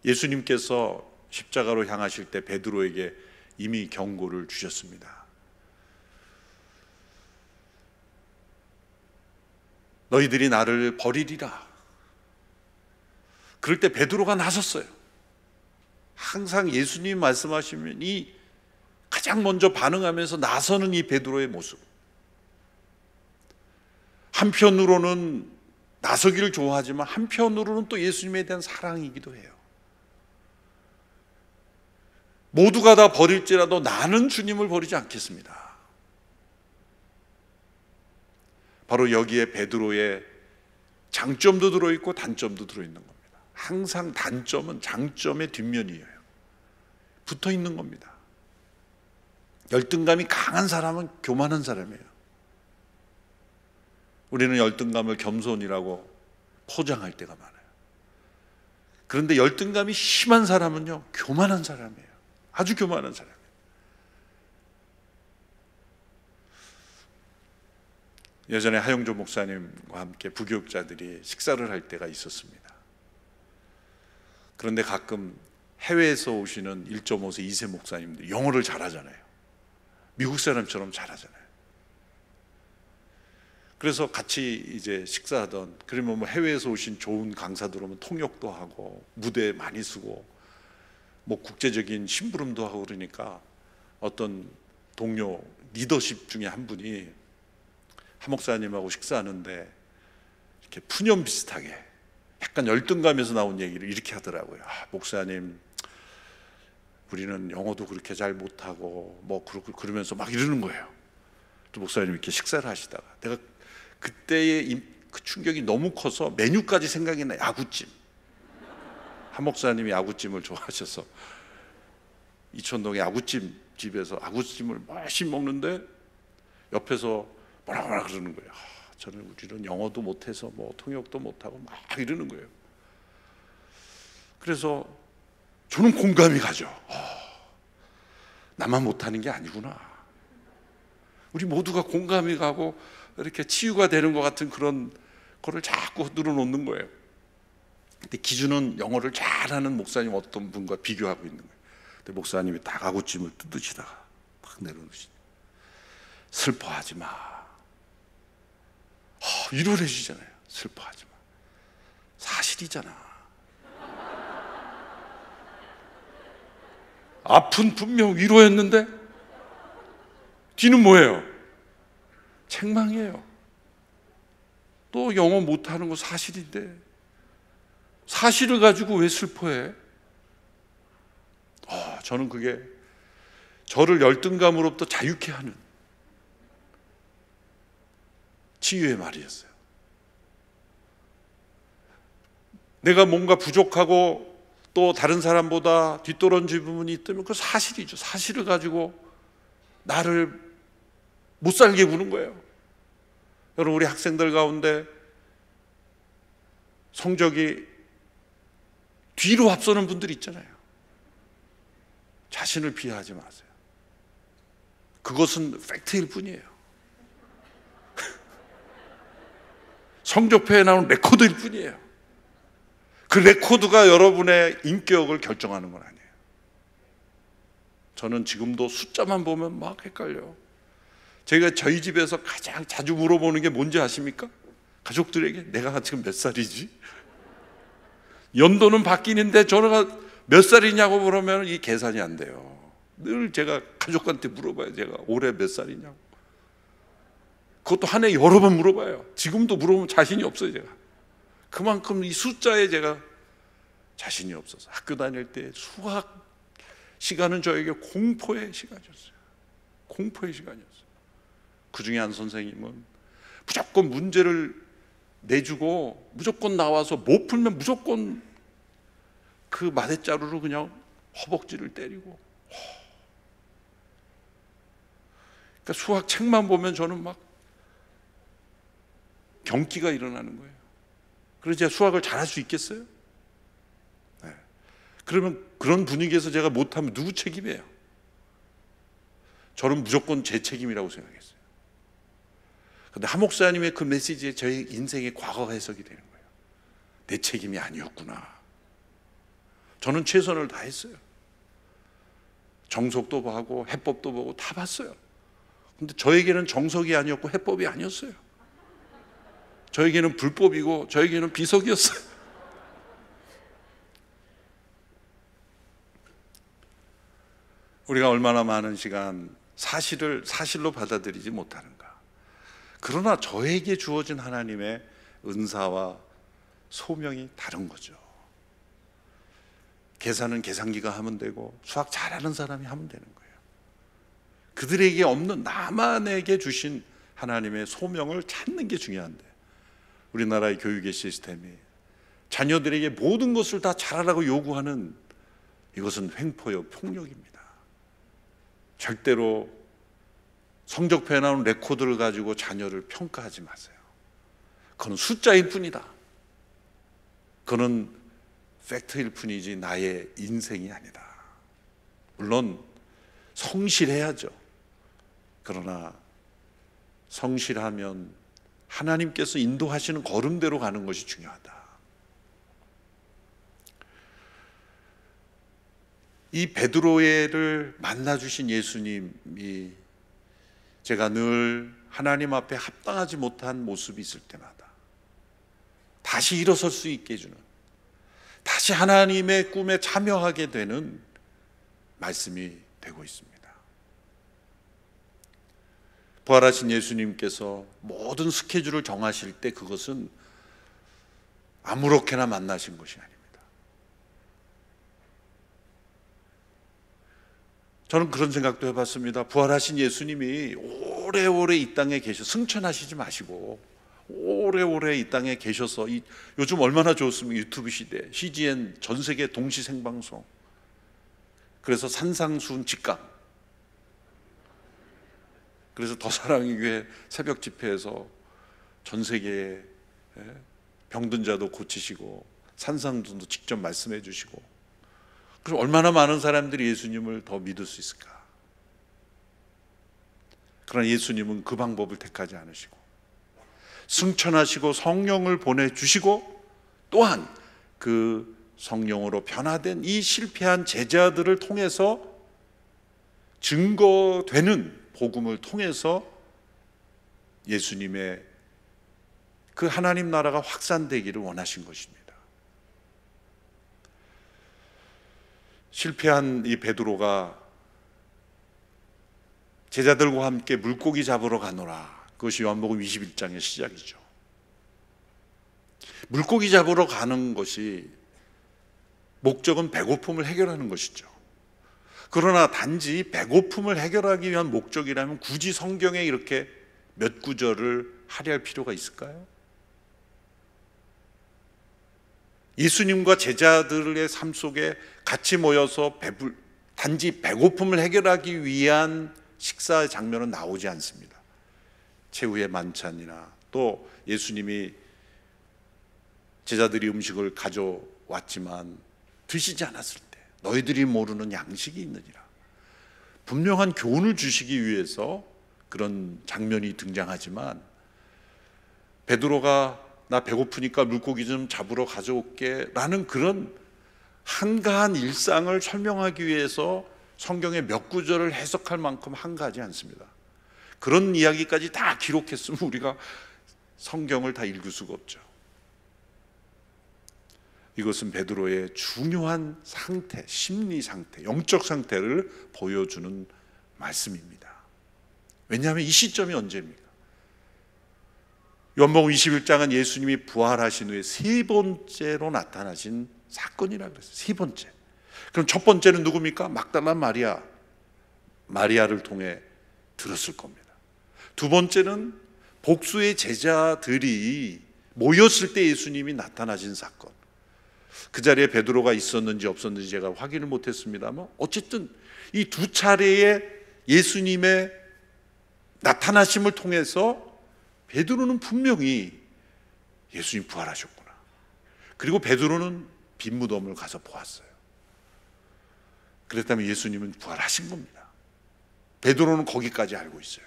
예수님께서 십자가로 향하실 때 베드로에게 이미 경고를 주셨습니다. 너희들이 나를 버리리라. 그럴 때 베드로가 나섰어요. 항상 예수님 말씀하시면 이 가장 먼저 반응하면서 나서는 이 베드로의 모습. 한편으로는 나서기를 좋아하지만 한편으로는 또 예수님에 대한 사랑이기도 해요. 모두가 다 버릴지라도 나는 주님을 버리지 않겠습니다. 바로 여기에 베드로의 장점도 들어있고 단점도 들어있는 겁니다. 항상 단점은 장점의 뒷면이에요. 붙어있는 겁니다. 열등감이 강한 사람은 교만한 사람이에요. 우리는 열등감을 겸손이라고 포장할 때가 많아요. 그런데 열등감이 심한 사람은요, 교만한 사람이에요. 아주 교만한 사람이에요. 예전에 하영조 목사님과 함께 부교육자들이 식사를 할 때가 있었습니다. 그런데 가끔 해외에서 오시는 1.5세, 2세 목사님들 영어를 잘하잖아요. 미국 사람처럼 잘하잖아요. 그래서 같이 이제 식사하던, 그러면 뭐 해외에서 오신 좋은 강사들 오면 통역도 하고 무대 많이 쓰고 뭐 국제적인 심부름도 하고 그러니까 어떤 동료 리더십 중에 한 분이 한 목사님하고 식사하는데 이렇게 푸념 비슷하게 약간 열등감에서 나온 얘기를 이렇게 하더라고요. 목사님, 우리는 영어도 그렇게 잘 못하고 뭐 그러면서 막 이러는 거예요. 또 목사님이 이렇게 식사를 하시다가 내가 그때의 그 충격이 너무 커서 메뉴까지 생각이 나. 아구찜. 한 목사님이 아구찜을 좋아하셔서 이천동의 아구찜 집에서 아구찜을 맛있게 먹는데 옆에서 뭐라 그러는 거예요. 우리는 영어도 못해서 뭐 통역도 못하고 막 이러는 거예요. 그래서 저는 공감이 가죠. 나만 못하는 게 아니구나. 우리 모두가 공감이 가고 이렇게 치유가 되는 것 같은 그런 거를 자꾸 늘어놓는 거예요. 근데 기준은 영어를 잘하는 목사님 어떤 분과 비교하고 있는 거예요. 근데 목사님이 다가구찜을 뜯으시다가 탁 내려놓으시죠. 슬퍼하지 마. 위로를 해주잖아요. 슬퍼하지 마. 사실이잖아. 앞은 분명 위로였는데 뒤는 뭐예요? 책망이에요. 또 영어 못하는 거 사실인데 사실을 가지고 왜 슬퍼해? 저는 그게 저를 열등감으로부터 자유케 하는 치유의 말이었어요. 내가 뭔가 부족하고 또 다른 사람보다 뒤떨어진 부분이 있다면 그 사실이죠. 사실을 가지고 나를 못 살게 구는 거예요. 여러분, 우리 학생들 가운데 성적이 뒤로 앞서는 분들이 있잖아요. 자신을 비하하지 마세요. 그것은 팩트일 뿐이에요. 성적표에 나오는 레코드일 뿐이에요. 그 레코드가 여러분의 인격을 결정하는 건 아니에요. 저는 지금도 숫자만 보면 막 헷갈려요. 제가 저희 집에서 가장 자주 물어보는 게 뭔지 아십니까? 가족들에게 내가 지금 몇 살이지? 연도는 바뀌는데 전화가 몇 살이냐고 물으면 이 계산이 안 돼요. 늘 제가 가족한테 물어봐요. 제가 올해 몇 살이냐고. 그것도 한 해 여러 번 물어봐요. 지금도 물어보면 자신이 없어요. 제가 그만큼 이 숫자에 제가 자신이 없어서 학교 다닐 때 수학 시간은 저에게 공포의 시간이었어요. 공포의 시간이었어요. 그 중에 한 선생님은 무조건 문제를 내주고 무조건 나와서 못 풀면 무조건 그 마대자루로 그냥 허벅지를 때리고, 그러니까 수학 책만 보면 저는 막 경기가 일어나는 거예요. 그래서 제가 수학을 잘할 수 있겠어요? 네. 그러면 그런 분위기에서 제가 못하면 누구 책임이에요? 저는 무조건 제 책임이라고 생각했어요. 그런데 한 목사님의 그 메시지에 저희 인생의 과거 해석이 되는 거예요. 내 책임이 아니었구나. 저는 최선을 다했어요. 정석도 보고 해법도 보고 다 봤어요. 근데 저에게는 정석이 아니었고 해법이 아니었어요. 저에게는 불법이고 저에게는 비석이었어요. 우리가 얼마나 많은 시간 사실을 사실로 받아들이지 못하는가. 그러나 저에게 주어진 하나님의 은사와 소명이 다른 거죠. 계산은 계산기가 하면 되고 수학 잘하는 사람이 하면 되는 거예요. 그들에게 없는 나만에게 주신 하나님의 소명을 찾는 게 중요한데, 우리나라의 교육의 시스템이 자녀들에게 모든 것을 다 잘하라고 요구하는, 이것은 횡포요 폭력입니다. 절대로 성적표에 나오는 레코드를 가지고 자녀를 평가하지 마세요. 그건 숫자일 뿐이다. 그건 팩트일 뿐이지 나의 인생이 아니다. 물론 성실해야죠. 그러나 성실하면 하나님께서 인도하시는 걸음대로 가는 것이 중요하다. 이 베드로를 만나주신 예수님이 제가 늘 하나님 앞에 합당하지 못한 모습이 있을 때마다 다시 일어설 수 있게 해주는, 다시 하나님의 꿈에 참여하게 되는 말씀이 되고 있습니다. 부활하신 예수님께서 모든 스케줄을 정하실 때 그것은 아무렇게나 만나신 것이 아닙니다. 저는 그런 생각도 해봤습니다. 부활하신 예수님이 오래오래 이 땅에 계셔, 승천하시지 마시고 오래오래 이 땅에 계셔서, 요즘 얼마나 좋습니까? 유튜브 시대, CGN 전 세계 동시 생방송, 그래서 산상수훈 직강, 그래서 더 사랑의 교회 새벽 집회에서 전 세계에 병든 자도 고치시고 산상수훈도 직접 말씀해 주시고, 그래서 얼마나 많은 사람들이 예수님을 더 믿을 수 있을까? 그러나 예수님은 그 방법을 택하지 않으시고 승천하시고 성령을 보내주시고 또한 그 성령으로 변화된 이 실패한 제자들을 통해서 증거되는 복음을 통해서 예수님의 그 하나님 나라가 확산되기를 원하신 것입니다. 실패한 이 베드로가 제자들과 함께 물고기 잡으러 가노라. 그것이 요한복음 21장의 시작이죠. 물고기 잡으러 가는 것이 목적은 배고픔을 해결하는 것이죠. 그러나 단지 배고픔을 해결하기 위한 목적이라면 굳이 성경에 이렇게 몇 구절을 할애할 필요가 있을까요? 예수님과 제자들의 삶 속에 같이 모여서 단지 배고픔을 해결하기 위한 식사 장면은 나오지 않습니다. 최후의 만찬이나 또 예수님이 제자들이 음식을 가져왔지만 드시지 않았을 때 너희들이 모르는 양식이 있느니라. 분명한 교훈을 주시기 위해서 그런 장면이 등장하지만 베드로가 나 배고프니까 물고기 좀 잡으러 가져올게 라는 그런 한가한 일상을 설명하기 위해서 성경의 몇 구절을 해석할 만큼 한가하지 않습니다. 그런 이야기까지 다 기록했으면 우리가 성경을 다 읽을 수가 없죠. 이것은 베드로의 중요한 상태, 심리 상태, 영적 상태를 보여주는 말씀입니다. 왜냐하면 이 시점이 언제입니까? 요한복음 21장은 예수님이 부활하신 후에 세 번째로 나타나신 사건이라고 그랬어요. 세 번째. 그럼 첫 번째는 누굽니까? 막달라 마리아를 통해 들었을 겁니다. 두 번째는 복수의 제자들이 모였을 때 예수님이 나타나신 사건. 그 자리에 베드로가 있었는지 없었는지 제가 확인을 못했습니다만 어쨌든 이 두 차례의 예수님의 나타나심을 통해서 베드로는 분명히 예수님 부활하셨구나. 그리고 베드로는 빈 무덤을 가서 보았어요. 그랬다면 예수님은 부활하신 겁니다. 베드로는 거기까지 알고 있어요.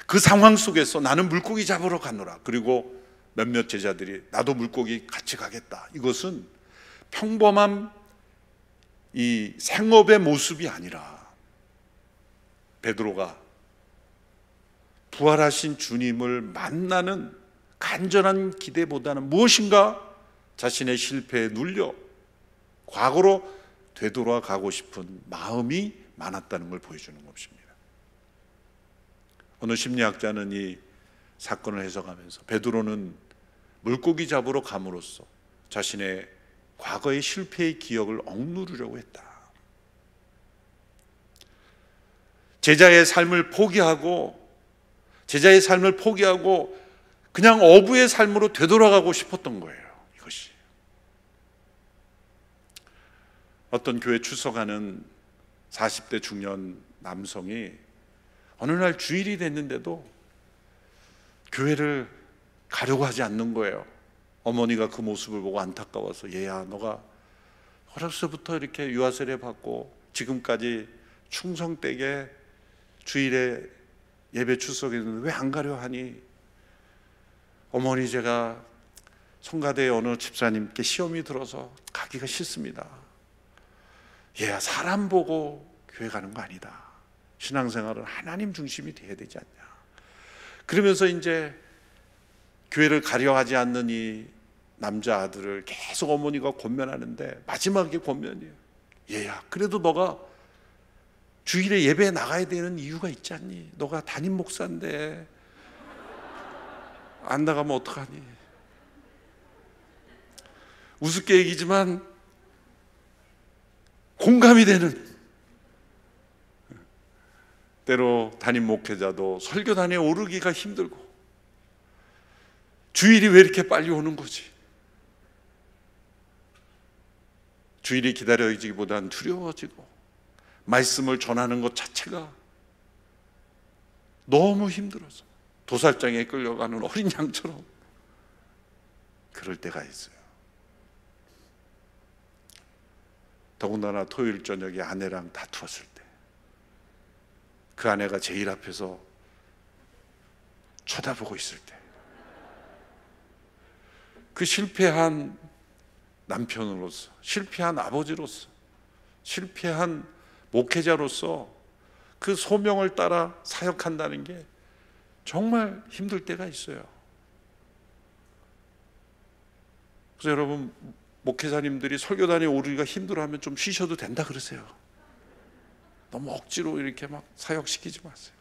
그 상황 속에서 나는 물고기 잡으러 가노라. 그리고 몇몇 제자들이 나도 물고기 같이 가겠다. 이것은 평범한 이 생업의 모습이 아니라 베드로가 부활하신 주님을 만나는 간절한 기대보다는 무엇인가 자신의 실패에 눌려 과거로 되돌아가고 싶은 마음이 많았다는 걸 보여주는 것입니다. 어느 심리학자는 이 사건을 해석하면서 베드로는 물고기 잡으러 감으로써 자신의 과거의 실패의 기억을 억누르려고 했다. 제자의 삶을 포기하고 그냥 어부의 삶으로 되돌아가고 싶었던 거예요. 이것이 어떤 교회 출석하는 40대 중년 남성이 어느 날 주일이 됐는데도 교회를 가려고 하지 않는 거예요. 어머니가 그 모습을 보고 안타까워서 얘야 너가 어려서부터 이렇게 유아세례 받고 지금까지 충성되게 주일에 예배 출석했는데 왜 안 가려 하니? 어머니 제가 성가대의 어느 집사님께 시험이 들어서 가기가 싫습니다. 얘야 사람 보고 교회 가는 거 아니다. 신앙생활은 하나님 중심이 돼야 되지 않냐. 그러면서 이제 교회를 가려 하지 않는 이 남자 아들을 계속 어머니가 권면하는데 마지막에 권면이에요. 얘야 그래도 너가 주일에 예배에 나가야 되는 이유가 있지 않니? 너가 담임 목사인데 안 나가면 어떡하니? 우습게 얘기지만 공감이 되는, 때로 담임 목회자도 설교단에 오르기가 힘들고 주일이 왜 이렇게 빨리 오는 거지? 주일이 기다려지기보다는 두려워지고 말씀을 전하는 것 자체가 너무 힘들어서 도살장에 끌려가는 어린 양처럼 그럴 때가 있어요. 더군다나 토요일 저녁에 아내랑 다투었을 때 그 아내가 제일 앞에서 쳐다보고 있을 때, 그 실패한 남편으로서, 실패한 아버지로서, 실패한 목회자로서 그 소명을 따라 사역한다는 게 정말 힘들 때가 있어요. 그래서 여러분, 목회자님들이 설교단에 오르기가 힘들어하면 좀 쉬셔도 된다 그러세요. 너무 억지로 이렇게 막 사역시키지 마세요.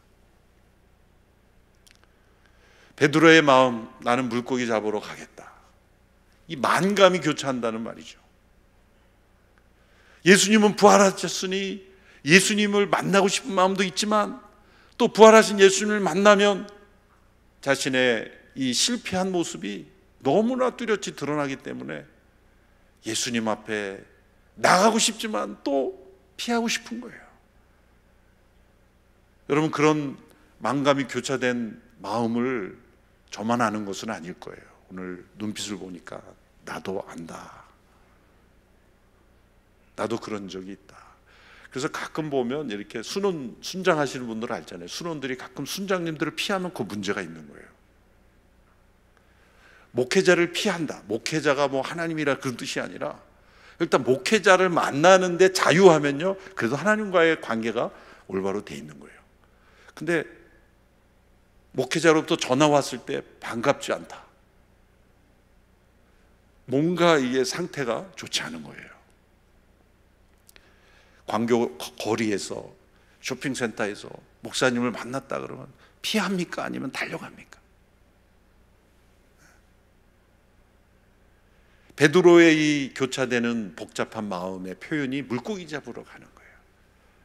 베드로의 마음, 나는 물고기 잡으러 가겠다, 이 만감이 교차한다는 말이죠. 예수님은 부활하셨으니 예수님을 만나고 싶은 마음도 있지만, 또 부활하신 예수님을 만나면 자신의 이 실패한 모습이 너무나 뚜렷이 드러나기 때문에 예수님 앞에 나가고 싶지만 또 피하고 싶은 거예요. 여러분, 그런 만감이 교차된 마음을 저만 아는 것은 아닐 거예요. 오늘 눈빛을 보니까 나도 안다. 나도 그런 적이 있다. 그래서 가끔 보면 이렇게 순장 하시는 분들 알잖아요. 순원들이 가끔 순장님들을 피하면 그 문제가 있는 거예요. 목회자를 피한다. 목회자가 뭐 하나님이라 그런 뜻이 아니라, 일단 목회자를 만나는데 자유하면요, 그래도 하나님과의 관계가 올바로 돼 있는 거예요. 근데 목회자로부터 전화 왔을 때 반갑지 않다. 뭔가 이게 상태가 좋지 않은 거예요. 광교 거리에서, 쇼핑센터에서 목사님을 만났다 그러면 피합니까? 아니면 달려갑니까? 베드로의 이 교차되는 복잡한 마음의 표현이 물고기 잡으러 가는 거예요.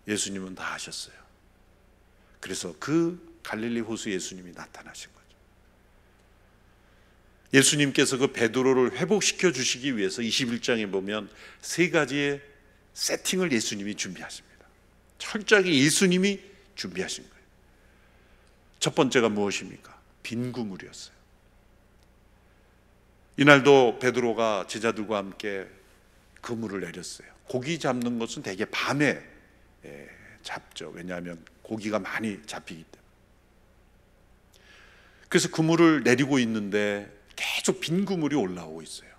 예수님은 다 하셨어요. 그래서 그 갈릴리 호수 예수님이 나타나신 거죠. 예수님께서 그 베드로를 회복시켜 주시기 위해서 21장에 보면 세 가지의 세팅을 예수님이 준비하십니다. 철저하게 예수님이 준비하신 거예요. 첫 번째가 무엇입니까? 빈 그물이었어요. 이날도 베드로가 제자들과 함께 그물을 내렸어요. 고기 잡는 것은 대개 밤에 잡죠. 왜냐하면 고기가 많이 잡히기 때문에. 그래서 그물을 내리고 있는데 계속 빈 그물이 올라오고 있어요.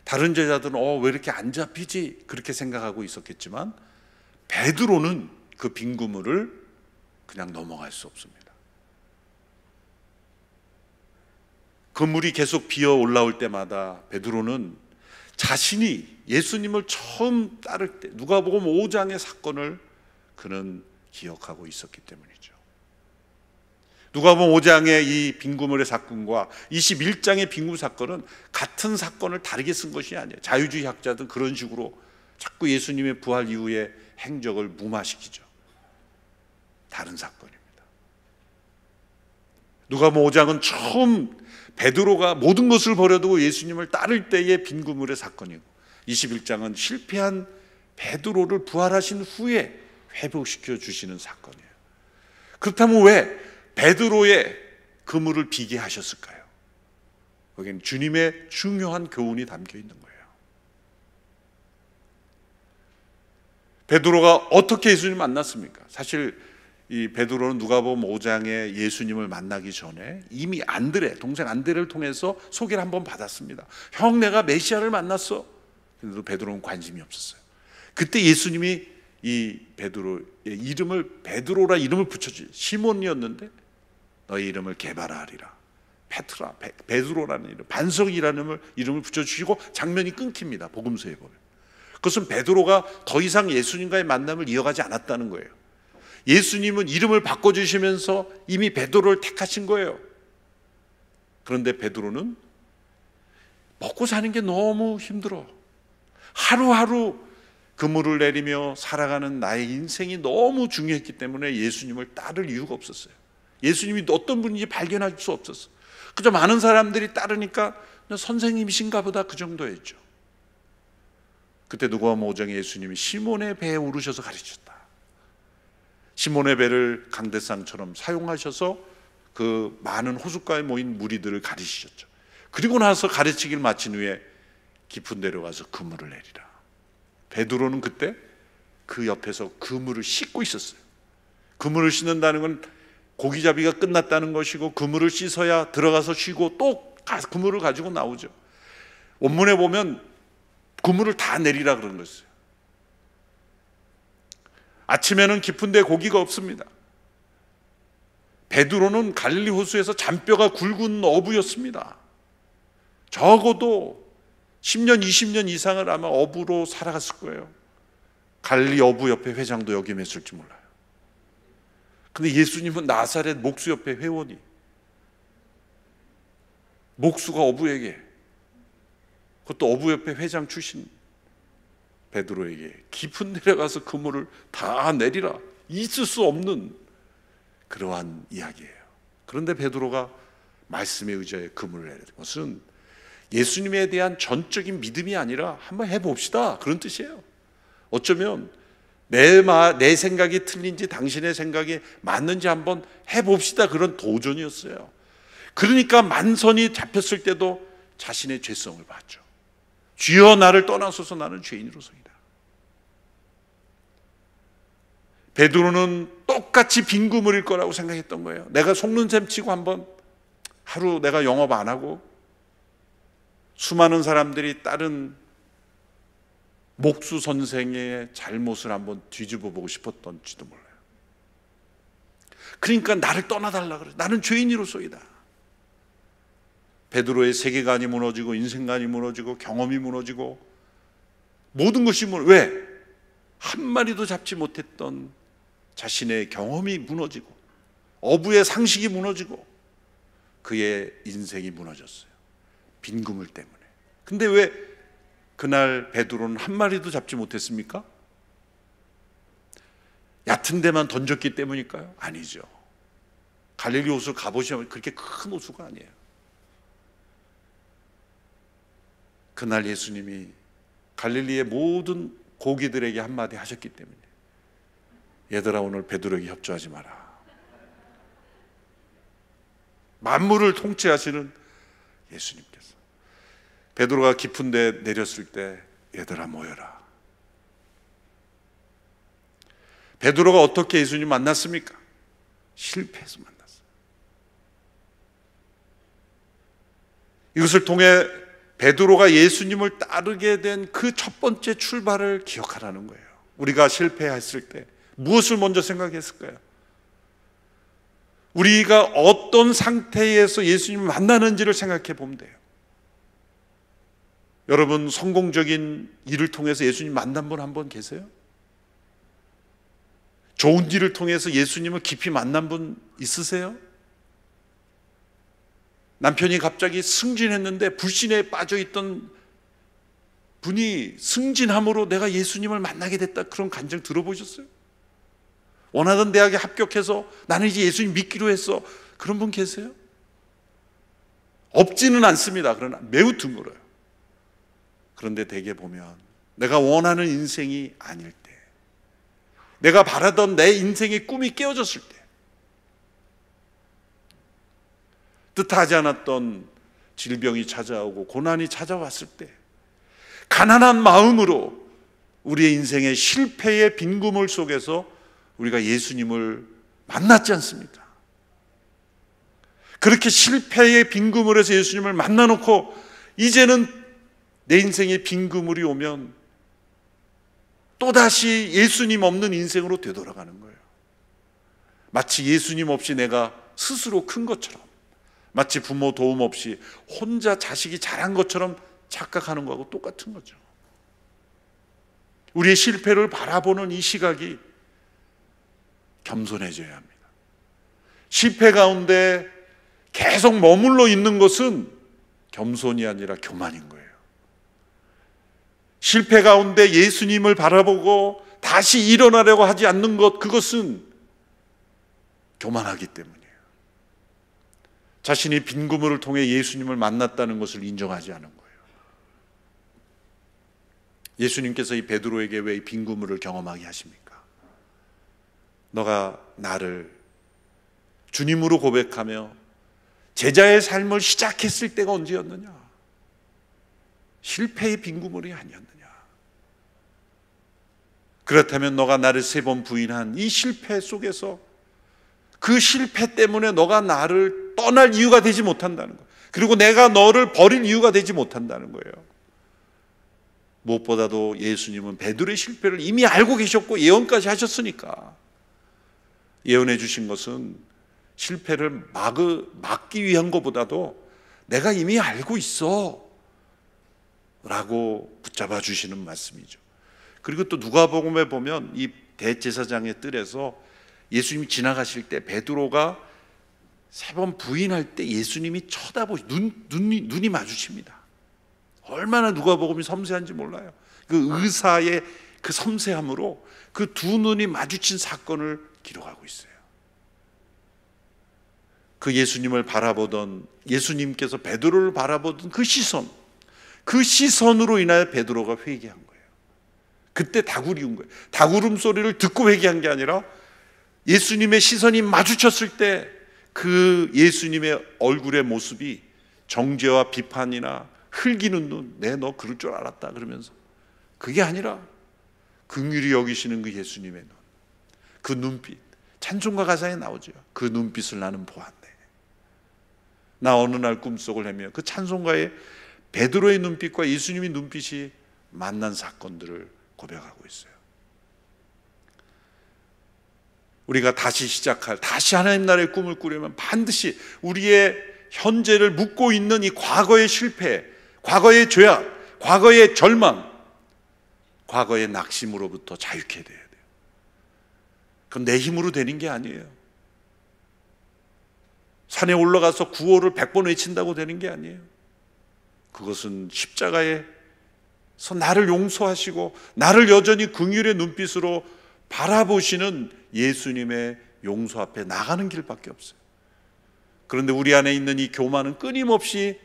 다른 제자들은 왜 이렇게 안 잡히지? 그렇게 생각하고 있었겠지만, 베드로는 그 빈 그물을 그냥 넘어갈 수 없습니다. 그물이 계속 비어 올라올 때마다 베드로는 자신이 예수님을 처음 따를 때 누가복음 5장의 사건을 그는 기억하고 있었기 때문이죠. 누가복음 5장의 이 빈구물의 사건과 21장의 빈구물 사건은 같은 사건을 다르게 쓴 것이 아니에요. 자유주의 학자들은 그런 식으로 자꾸 예수님의 부활 이후의 행적을 무마시키죠. 다른 사건입니다. 누가복음 5장은 처음 베드로가 모든 것을 버려두고 예수님을 따를 때의 빈구물의 사건이고, 21장은 실패한 베드로를 부활하신 후에 회복시켜 주시는 사건이에요. 그렇다면 왜 베드로의 그물을 비게 하셨을까요? 거기는 주님의 중요한 교훈이 담겨 있는 거예요. 베드로가 어떻게 예수님을 만났습니까? 사실 이 베드로는 누가복음 5장에 예수님을 만나기 전에 이미 안드레, 동생 안드레를 통해서 소개를 한번 받았습니다. 형, 내가 메시아를 만났어. 그런데도 베드로는 관심이 없었어요. 그때 예수님이 이 베드로의 이름을, 베드로라 이름을 붙여주죠. 시몬이었는데 너의 이름을 게바라하리라. 페트라, 베드로라는 이름, 반석이라는 이름을 붙여주시고 장면이 끊깁니다. 복음서에 보면. 그것은 베드로가 더 이상 예수님과의 만남을 이어가지 않았다는 거예요. 예수님은 이름을 바꿔주시면서 이미 베드로를 택하신 거예요. 그런데 베드로는 먹고 사는 게 너무 힘들어. 하루하루 그물을 내리며 살아가는 나의 인생이 너무 중요했기 때문에 예수님을 따를 이유가 없었어요. 예수님이 어떤 분인지 발견할 수 없었어. 그저 많은 사람들이 따르니까 선생님이신가 보다, 그 정도였죠. 그때 누가복음 5장에 예수님이 시몬의 배에 오르셔서 가르치셨다. 시몬의 배를 강대상처럼 사용하셔서 그 많은 호숫가에 모인 무리들을 가르치셨죠. 그리고 나서 가르치기를 마친 후에 깊은 데로 가서 그물을 내리라. 베드로는 그때 그 옆에서 그물을 씻고 있었어요. 그물을 씻는다는 건 고기잡이가 끝났다는 것이고, 그물을 씻어야 들어가서 쉬고 또 그물을 가지고 나오죠. 원문에 보면 그물을 다 내리라 그런 거였어요. 아침에는 깊은데 고기가 없습니다. 베드로는 갈릴리 호수에서 잔뼈가 굵은 어부였습니다. 적어도 10년, 20년 이상을 아마 어부로 살아갔을 거예요. 갈릴리 어부 협회 회장도 역임했을지 몰라요. 근데 예수님은 나사렛 목수협회 회원이 목수가 어부에게, 그것도 어부협회 회장 출신 베드로에게 깊은 데에 가서 그물을 다 내리라, 있을 수 없는 그러한 이야기예요. 그런데 베드로가 말씀에 의지해 그물을 내리는 것은 예수님에 대한 전적인 믿음이 아니라 한번 해봅시다, 그런 뜻이에요. 어쩌면 내 생각이 틀린지 당신의 생각이 맞는지 한번 해봅시다, 그런 도전이었어요. 그러니까 만선이 잡혔을 때도 자신의 죄성을 봤죠. 주여 나를 떠나소서, 나는 죄인으로서이다. 베드로는 똑같이 빈 그물일 거라고 생각했던 거예요. 내가 속는 셈 치고 한번 하루 내가 영업 안 하고 수많은 사람들이 다른 목수 선생의 잘못을 한번 뒤집어 보고 싶었던지도 몰라요. 그러니까 나를 떠나달라 그래. 나는 죄인으로서이다. 베드로의 세계관이 무너지고 인생관이 무너지고 경험이 무너지고 모든 것이 왜? 한 마리도 잡지 못했던 자신의 경험이 무너지고 어부의 상식이 무너지고 그의 인생이 무너졌어요. 빈 그물 때문에. 근데 왜 그날 베드로는 한 마리도 잡지 못했습니까? 얕은 데만 던졌기 때문일까요? 아니죠. 갈릴리 호수 가보시면 그렇게 큰 호수가 아니에요. 그날 예수님이 갈릴리의 모든 고기들에게 한마디 하셨기 때문에, 얘들아 오늘 베드로에게 협조하지 마라. 만물을 통치하시는 예수님께서 베드로가 깊은 데 내렸을 때 얘들아 모여라. 베드로가 어떻게 예수님 만났습니까? 실패해서 만났어요. 이것을 통해 베드로가 예수님을 따르게 된 그 첫 번째 출발을 기억하라는 거예요. 우리가 실패했을 때 무엇을 먼저 생각했을까요? 우리가 어떤 상태에서 예수님을 만나는지를 생각해 보면 돼요. 여러분, 성공적인 일을 통해서 예수님 만난 분 한 번 계세요? 좋은 일을 통해서 예수님을 깊이 만난 분 있으세요? 남편이 갑자기 승진했는데 불신에 빠져있던 분이 승진함으로 내가 예수님을 만나게 됐다, 그런 간증 들어보셨어요? 원하던 대학에 합격해서 나는 이제 예수님 믿기로 했어, 그런 분 계세요? 없지는 않습니다. 그러나 매우 드물어요. 그런데 대개 보면 내가 원하는 인생이 아닐 때, 내가 바라던 내 인생의 꿈이 깨어졌을 때, 뜻하지 않았던 질병이 찾아오고 고난이 찾아왔을 때, 가난한 마음으로 우리의 인생의 실패의 빈 그물 속에서 우리가 예수님을 만났지 않습니까? 그렇게 실패의 빈 그물에서 예수님을 만나놓고 이제는 내 인생의 빈 그물이 오면 또다시 예수님 없는 인생으로 되돌아가는 거예요. 마치 예수님 없이 내가 스스로 큰 것처럼, 마치 부모 도움 없이 혼자 자식이 자란 것처럼 착각하는 거하고 똑같은 거죠. 우리의 실패를 바라보는 이 시각이 겸손해져야 합니다. 실패 가운데 계속 머물러 있는 것은 겸손이 아니라 교만인 거예요. 실패 가운데 예수님을 바라보고 다시 일어나려고 하지 않는 것, 그것은 교만하기 때문이에요. 자신이 빈 그물을 통해 예수님을 만났다는 것을 인정하지 않은 거예요. 예수님께서 이 베드로에게 왜 이 빈 그물을 경험하게 하십니까? 너가 나를 주님으로 고백하며 제자의 삶을 시작했을 때가 언제였느냐? 실패의 빈 그물이 아니었느냐? 그렇다면 너가 나를 3번 부인한 이 실패 속에서 그 실패 때문에 너가 나를 떠날 이유가 되지 못한다는 거예요. 그리고 내가 너를 버릴 이유가 되지 못한다는 거예요. 무엇보다도 예수님은 베드로의 실패를 이미 알고 계셨고 예언까지 하셨으니까, 예언해 주신 것은 실패를 막기 위한 것보다도 내가 이미 알고 있어 라고 붙잡아 주시는 말씀이죠. 그리고 또 누가복음에 보면 이 대제사장의 뜰에서 예수님이 지나가실 때 베드로가 3번 부인할 때 예수님이 눈이 마주칩니다. 얼마나 누가복음이 섬세한지 몰라요. 그 의사의 그 섬세함으로 그 두 눈이 마주친 사건을 기록하고 있어요. 그 예수님을 바라보던, 예수님께서 베드로를 바라보던 그 시선으로 인하여 베드로가 회개한 거예요. 그때 다구리운 거예요. 다구름 소리를 듣고 회개한 게 아니라 예수님의 시선이 마주쳤을 때 그 예수님의 얼굴의 모습이 정죄와 비판이나 흘기는 눈, 내 너 그럴 줄 알았다 그러면서, 그게 아니라 긍휼히 여기시는 그 예수님의 눈, 그 눈빛, 찬송가 가사에 나오죠. 그 눈빛을 나는 보았네. 나 어느 날 꿈속을 헤매어, 그 찬송가에 베드로의 눈빛과 예수님의 눈빛이 만난 사건들을 고백하고 있어요. 우리가 다시 하나님 나라의 꿈을 꾸려면 반드시 우리의 현재를 묻고 있는 이 과거의 실패, 과거의 죄악, 과거의 절망, 과거의 낙심으로부터 자유케 돼야 돼요. 그건 내 힘으로 되는 게 아니에요. 산에 올라가서 구호를 100번 외친다고 되는 게 아니에요. 그것은 십자가에서 나를 용서하시고 나를 여전히 긍휼의 눈빛으로 바라보시는 예수님의 용서 앞에 나가는 길밖에 없어요. 그런데 우리 안에 있는 이 교만은 끊임없이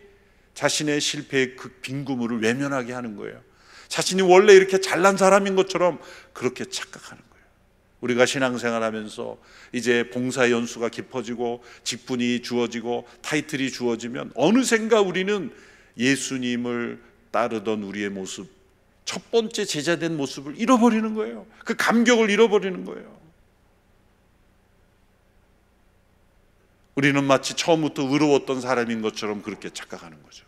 자신의 실패의 그 빈 그물을 외면하게 하는 거예요. 자신이 원래 이렇게 잘난 사람인 것처럼 그렇게 착각하는 거예요. 우리가 신앙생활하면서 이제 봉사 연수가 깊어지고 직분이 주어지고 타이틀이 주어지면 어느샌가 우리는 예수님을 따르던 우리의 모습, 첫 번째 제자된 모습을 잃어버리는 거예요. 그 감격을 잃어버리는 거예요. 우리는 마치 처음부터 의로웠던 사람인 것처럼 그렇게 착각하는 거죠.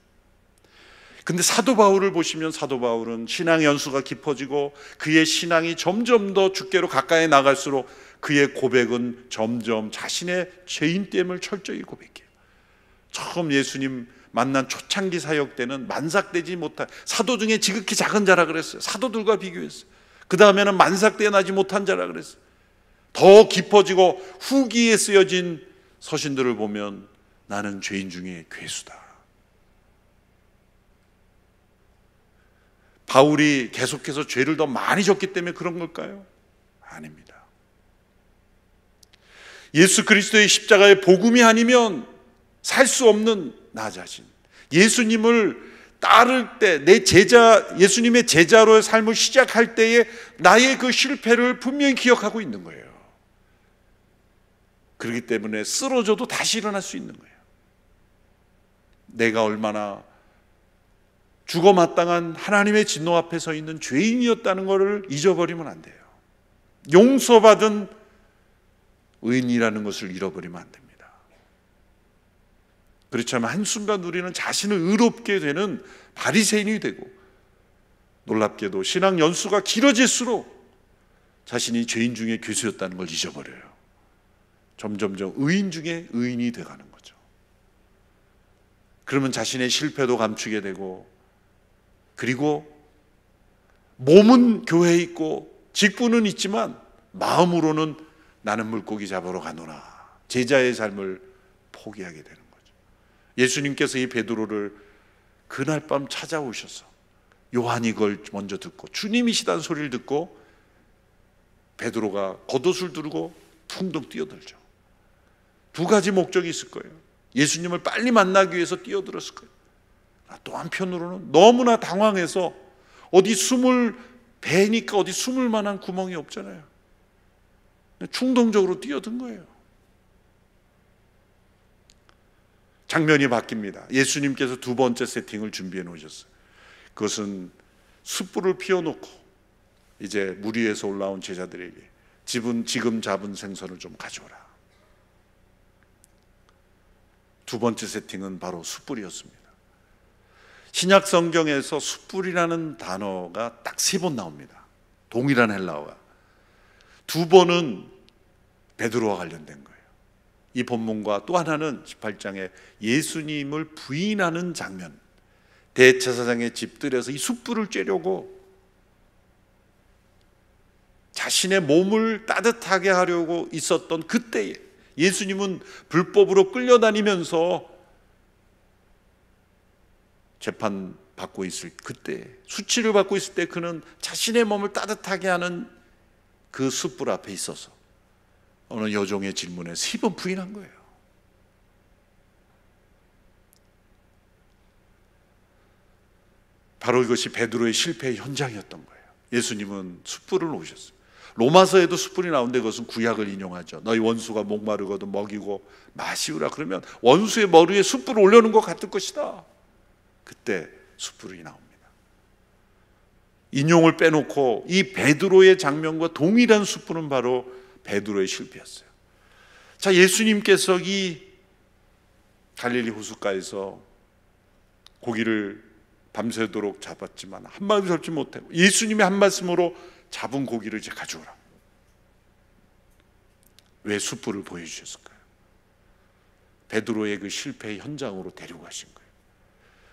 근데 사도 바울을 보시면, 사도 바울은 신앙 연수가 깊어지고 그의 신앙이 점점 더 주께로 가까이 나갈수록 그의 고백은 점점 자신의 죄인됨을 철저히 고백해요. 처음 예수님 만난 초창기 사역 때는 만삭되지 못한, 사도 중에 지극히 작은 자라 그랬어요. 사도들과 비교했어요. 그 다음에는 만삭되어나지 못한 자라 그랬어요. 더 깊어지고 후기에 쓰여진 서신들을 보면 나는 죄인 중에 괴수다. 바울이 계속해서 죄를 더 많이 졌기 때문에 그런 걸까요? 아닙니다. 예수 그리스도의 십자가의 복음이 아니면 살 수 없는 나 자신, 예수님을 따를 때, 내 제자, 예수님의 제자로의 삶을 시작할 때에 나의 그 실패를 분명히 기억하고 있는 거예요. 그렇기 때문에 쓰러져도 다시 일어날 수 있는 거예요. 내가 얼마나 죽어마땅한 하나님의 진노 앞에 서 있는 죄인이었다는 것을 잊어버리면 안 돼요. 용서받은 의인이라는 것을 잃어버리면 안 됩니다. 그렇지 않으면 한순간 우리는 자신을 의롭게 되는 바리새인이 되고, 놀랍게도 신앙 연수가 길어질수록 자신이 죄인 중에 괴수였다는 걸 잊어버려요. 점점점 의인 중에 의인이 돼가는 거죠. 그러면 자신의 실패도 감추게 되고, 그리고 몸은 교회에 있고 직분은 있지만 마음으로는 나는 물고기 잡으러 가노라, 제자의 삶을 포기하게 되는 거죠. 예수님께서 이 베드로를 그날 밤 찾아오셔서 요한이 그걸 먼저 듣고 주님이시다는 소리를 듣고 베드로가 겉옷을 두르고 퉁퉁 뛰어들죠. 두 가지 목적이 있을 거예요. 예수님을 빨리 만나기 위해서 뛰어들었을 거예요. 또 한편으로는 너무나 당황해서 어디 배니까 어디 숨을 만한 구멍이 없잖아요. 충동적으로 뛰어든 거예요. 장면이 바뀝니다. 예수님께서 두 번째 세팅을 준비해 놓으셨어요. 그것은 숯불을 피워놓고 이제 물 위에서 올라온 제자들에게 지금 잡은 생선을 좀 가져오라. 두 번째 세팅은 바로 숯불이었습니다. 신약 성경에서 숯불이라는 단어가 딱 3번 나옵니다. 동일한 헬라어가. 2번은 베드로와 관련된 거예요. 이 본문과 또 하나는 18장에 예수님을 부인하는 장면, 대제사장의 집들에서 이 숯불을 쬐려고 자신의 몸을 따뜻하게 하려고 있었던 그때에 예수님은 불법으로 끌려다니면서 재판받고 있을 그때, 수치를 받고 있을 때 그는 자신의 몸을 따뜻하게 하는 그 숯불 앞에 있어서 어느 여종의 질문에 3번 부인한 거예요. 바로 이것이 베드로의 실패의 현장이었던 거예요. 예수님은 숯불을 놓으셨어요. 로마서에도 숯불이 나오는데 그것은 구약을 인용하죠. 너희 원수가 목마르거든 먹이고 마시우라. 그러면 원수의 머리에 숯불을 올려놓은 것 같을 것이다. 그때 숯불이 나옵니다. 인용을 빼놓고 이 베드로의 장면과 동일한 숯불은 바로 베드로의 실패였어요. 자, 예수님께서 이 갈릴리 호숫가에서 고기를 밤새도록 잡았지만 한 마리 잡지 못하고 예수님이 한 말씀으로 잡은 고기를 이제 가져오라. 왜 숯불을 보여주셨을까요? 베드로의 그 실패의 현장으로 데려가신 거예요.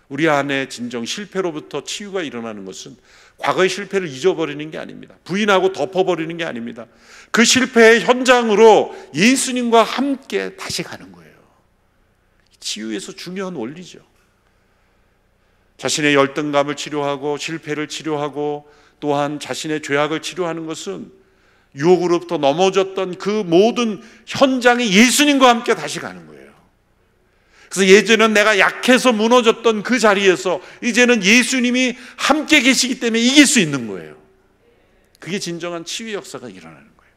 우리 안에 진정 실패로부터 치유가 일어나는 것은 과거의 실패를 잊어버리는 게 아닙니다. 부인하고 덮어버리는 게 아닙니다. 그 실패의 현장으로 예수님과 함께 다시 가는 거예요. 치유에서 중요한 원리죠. 자신의 열등감을 치료하고 실패를 치료하고 또한 자신의 죄악을 치료하는 것은 유혹으로부터 넘어졌던 그 모든 현장에 예수님과 함께 다시 가는 거예요. 그래서 예전에는 내가 약해서 무너졌던 그 자리에서 이제는 예수님이 함께 계시기 때문에 이길 수 있는 거예요. 그게 진정한 치유 역사가 일어나는 거예요.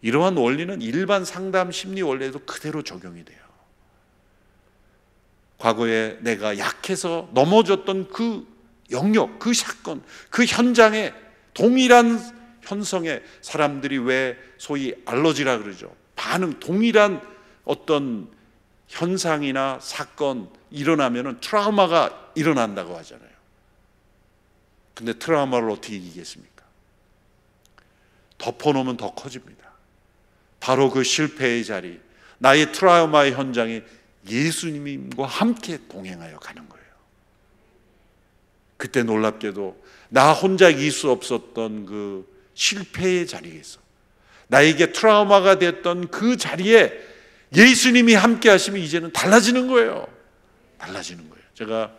이러한 원리는 일반 상담 심리 원리에도 그대로 적용이 돼요. 과거에 내가 약해서 넘어졌던 그 영역, 그 사건, 그 현장에 동일한 현성에 사람들이 왜 소위 알러지라 그러죠. 반응, 동일한 어떤 현상이나 사건 일어나면은 트라우마가 일어난다고 하잖아요. 근데 트라우마를 어떻게 이기겠습니까? 덮어놓으면 더 커집니다. 바로 그 실패의 자리, 나의 트라우마의 현장에 예수님과 함께 동행하여 가는 거예요. 그때 놀랍게도 나 혼자 이길 수 없었던 그 실패의 자리에서 나에게 트라우마가 됐던 그 자리에 예수님이 함께 하시면 이제는 달라지는 거예요. 달라지는 거예요. 제가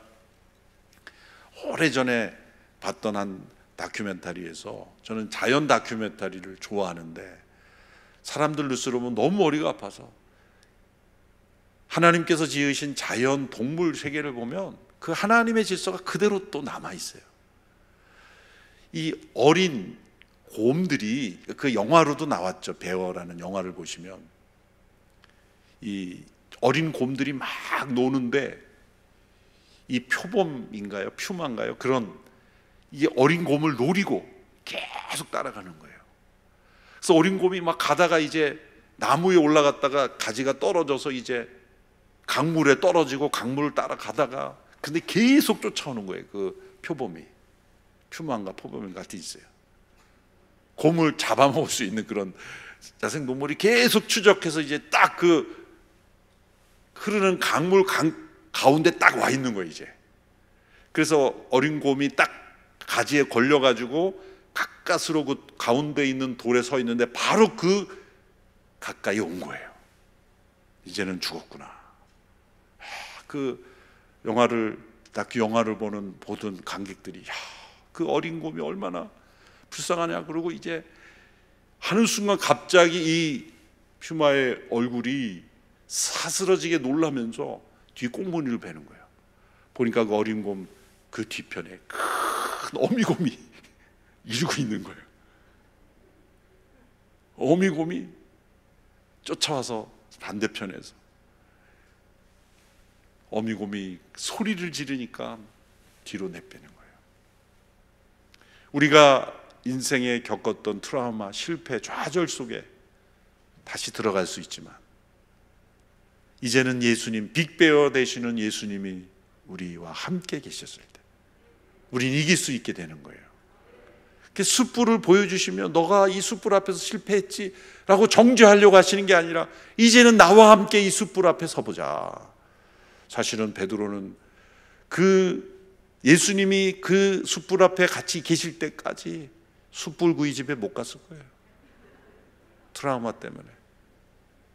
오래전에 봤던 한 다큐멘터리에서, 저는 자연 다큐멘터리를 좋아하는데 사람들 뉴스로 보면 너무 머리가 아파서, 하나님께서 지으신 자연 동물 세계를 보면 그 하나님의 질서가 그대로 또 남아있어요. 이 어린 곰들이, 그 영화로도 나왔죠. 베어라는 영화를 보시면 이 어린 곰들이 막 노는데 이 표범인가요? 퓨마인가요? 그런 이 어린 곰을 노리고 계속 따라가는 거예요. 그래서 어린 곰이 막 가다가 이제 나무에 올라갔다가 가지가 떨어져서 이제 강물에 떨어지고 강물을 따라가다가 근데 계속 쫓아오는 거예요. 그 표범이, 퓨마인가 표범인가 같이 있어요. 곰을 잡아먹을 수 있는 그런 야생동물이 계속 추적해서 이제 딱 그 흐르는 강물 가운데 딱 와 있는 거예요 이제. 그래서 어린 곰이 딱 가지에 걸려가지고 가까스로 그 가운데 있는 돌에 서 있는데 바로 그 가까이 온 거예요. 이제는 죽었구나. 그 다큐 영화를 보던 관객들이, 야, 그 어린 곰이 얼마나 불쌍하냐. 그러고 이제 하는 순간 갑자기 이 퓨마의 얼굴이 사스러지게 놀라면서 뒤 꽁무니를 베는 거예요. 보니까 그 어린 곰 그 뒤편에 큰 어미곰이 이러고 있는 거예요. 어미곰이 쫓아와서 반대편에서 어미곰이 소리를 지르니까 뒤로 내빼는 거예요. 우리가 인생에 겪었던 트라우마, 실패, 좌절 속에 다시 들어갈 수 있지만 이제는 예수님, 빅베어 되시는 예수님이 우리와 함께 계셨을 때 우린 이길 수 있게 되는 거예요. 숯불을 보여주시며 너가 이 숯불 앞에서 실패했지 라고 정죄하려고 하시는 게 아니라 이제는 나와 함께 이 숯불 앞에 서보자. 사실은 베드로는 예수님이 그 숯불 앞에 같이 계실 때까지 숯불구이 집에 못 갔을 거예요. 트라우마 때문에.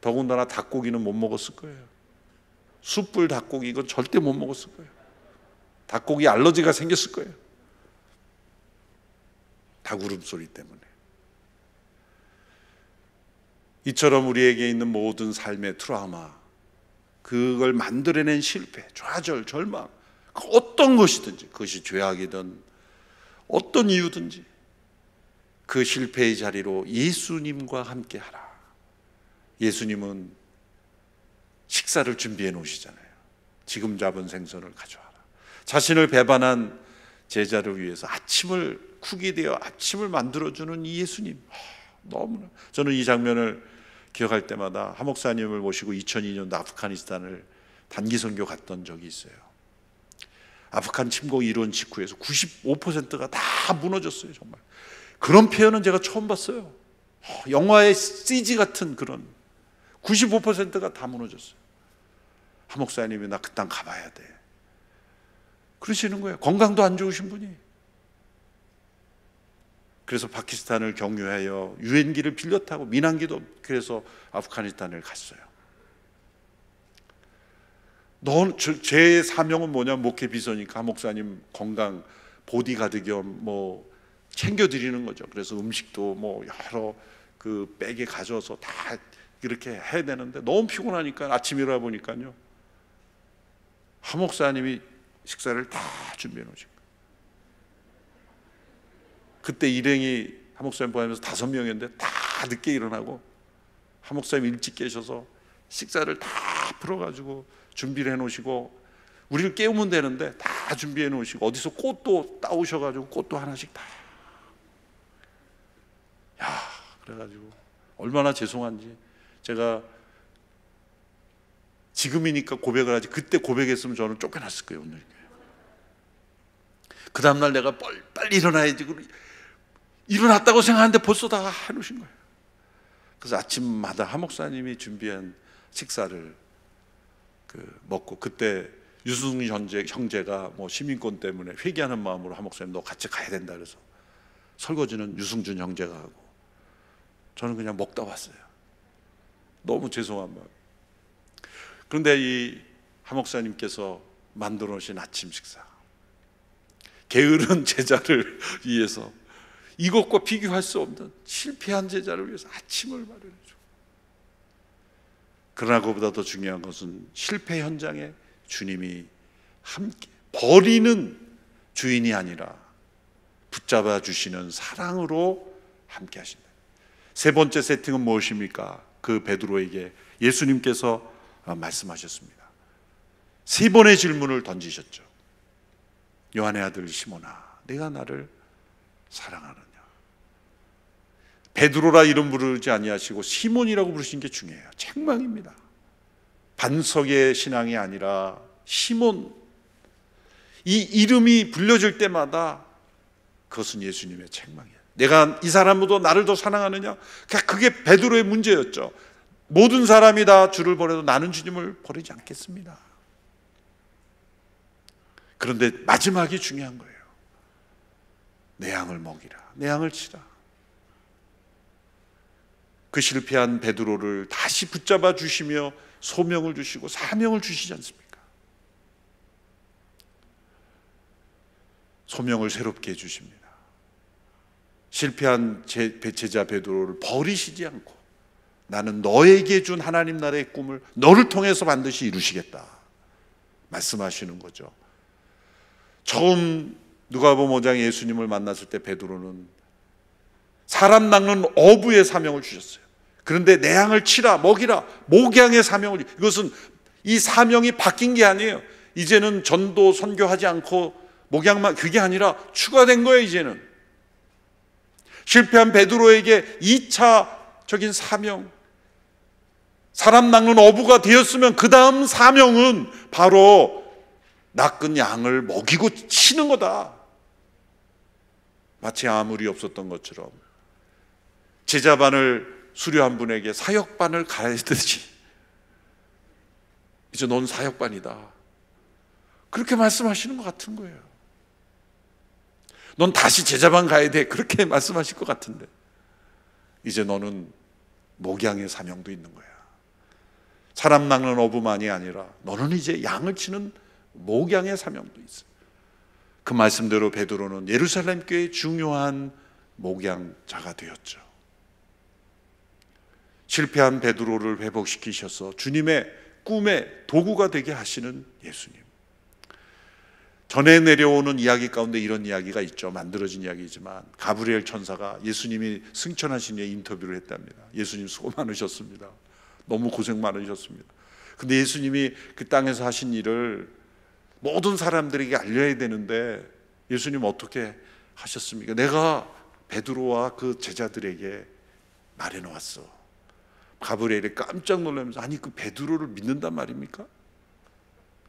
더군다나 닭고기는 못 먹었을 거예요. 숯불 닭고기 이건 절대 못 먹었을 거예요. 닭고기 알러지가 생겼을 거예요. 닭 울음소리 때문에. 이처럼 우리에게 있는 모든 삶의 트라우마, 그걸 만들어낸 실패, 좌절, 절망, 어떤 것이든지, 그것이 죄악이든 어떤 이유든지 그 실패의 자리로 예수님과 함께 하라. 예수님은 식사를 준비해 놓으시잖아요. 지금 잡은 생선을 가져와라. 자신을 배반한 제자를 위해서 아침을 쿡이 되어 아침을 만들어주는 이 예수님, 너무나 저는 이 장면을 기억할 때마다 하 목사님을 모시고 2002년도 아프가니스탄을 단기 선교 갔던 적이 있어요. 아프간 침공 이론 직후에서 95%가 다 무너졌어요. 정말 그런 표현은 제가 처음 봤어요. 영화의 CG 같은 그런 95%가 다 무너졌어요. 하 목사님이 나 그 땅 가봐야 돼 그러시는 거예요. 건강도 안 좋으신 분이. 그래서 파키스탄을 경유하여 유엔기를 빌려 타고 민항기도, 그래서 아프가니스탄을 갔어요. 제 사명은 뭐냐, 목회 비서니까 목사님 건강 보디가드 겸 뭐 챙겨드리는 거죠. 그래서 음식도 뭐 여러 그 백에 가져서 다 이렇게 해야 되는데 너무 피곤하니까 아침 일어나 보니까요, 하 목사님이 식사를 다 준비해 놓으신 거예요. 그때 일행이 하 목사님 포함해서 5명이었는데 다 늦게 일어나고 하 목사님 일찍 계셔서 식사를 다 풀어가지고 준비를 해 놓으시고, 우리를 깨우면 되는데 다 준비해 놓으시고, 어디서 꽃도 따오셔가지고 꽃도 하나씩 다. 야, 그래가지고 얼마나 죄송한지 제가 지금이니까 고백을 하지, 그때 고백했으면 저는 쫓겨났을 거예요. 오늘 그 다음날 내가 빨리 일어나야지, 일어났다고 생각하는데 벌써 다 해놓으신 거예요. 그래서 아침마다 하 목사님이 준비한 식사를 먹고, 그때 유승준 형제가 뭐 시민권 때문에 회개하는 마음으로 하 목사님 너 같이 가야 된다 그래서 설거지는 유승준 형제가 하고 저는 그냥 먹다 왔어요. 너무 죄송한 마음. 그런데 이 하 목사님께서 만들어 놓으신 아침 식사, 게으른 제자를 위해서, 이것과 비교할 수 없는 실패한 제자를 위해서 아침을 마련해줘. 그러나 그보다 더 중요한 것은 실패 현장에 주님이 함께, 버리는 주인이 아니라 붙잡아 주시는 사랑으로 함께 하신다. 세 번째 세팅은 무엇입니까? 그 베드로에게 예수님께서 말씀하셨습니다. 세 번의 질문을 던지셨죠. 요한의 아들 시몬아, 내가 나를 사랑하느냐? 베드로라 이름 부르지 아니하시고 시몬이라고 부르신 게 중요해요. 책망입니다. 반석의 신앙이 아니라 시몬, 이 이름이 불려질 때마다 그것은 예수님의 책망이에요. 내가 이 사람보다 나를 더 사랑하느냐? 그게 베드로의 문제였죠. 모든 사람이 다 주를 버려도 나는 주님을 버리지 않겠습니다. 그런데 마지막이 중요한 거예요. 내 양을 먹이라, 내 양을 치라. 그 실패한 베드로를 다시 붙잡아 주시며 소명을 주시고 사명을 주시지 않습니까? 소명을 새롭게 해주십니다. 실패한 제자 베드로를 버리시지 않고 나는 너에게 준 하나님 나라의 꿈을 너를 통해서 반드시 이루시겠다 말씀하시는 거죠. 처음 누가복음 5장 예수님을 만났을 때 베드로는 사람 낚는 어부의 사명을 주셨어요. 그런데 내 양을 치라, 먹이라, 목양의 사명을, 이것은 이 사명이 바뀐 게 아니에요. 이제는 전도 선교하지 않고 목양만, 그게 아니라 추가된 거예요. 이제는 실패한 베드로에게 2차적인 사명, 사람 낚는 어부가 되었으면 그 다음 사명은 바로 낚은 양을 먹이고 치는 거다. 마치 아무 리 없었던 것처럼 제자반을 수료한 분에게 사역반을 가르치듯이 이제 넌 사역반이다, 그렇게 말씀하시는 것 같은 거예요. 넌 다시 제자반 가야 돼, 그렇게 말씀하실 것 같은데 이제 너는 목양의 사명도 있는 거야. 사람 낚는 어부만이 아니라 너는 이제 양을 치는 목양의 사명도 있어. 그 말씀대로 베드로는 예루살렘 교회의 중요한 목양자가 되었죠. 실패한 베드로를 회복시키셔서 주님의 꿈의 도구가 되게 하시는 예수님. 전에 내려오는 이야기 가운데 이런 이야기가 있죠. 만들어진 이야기지만 가브리엘 천사가 예수님이 승천하신 후에 인터뷰를 했답니다. 예수님 수고 많으셨습니다. 너무 고생 많으셨습니다. 근데 예수님이 그 땅에서 하신 일을 모든 사람들에게 알려야 되는데 예수님 어떻게 하셨습니까? 내가 베드로와 그 제자들에게 말해놓았어. 가브리엘이 깜짝 놀라면서 아니 그 베드로를 믿는단 말입니까?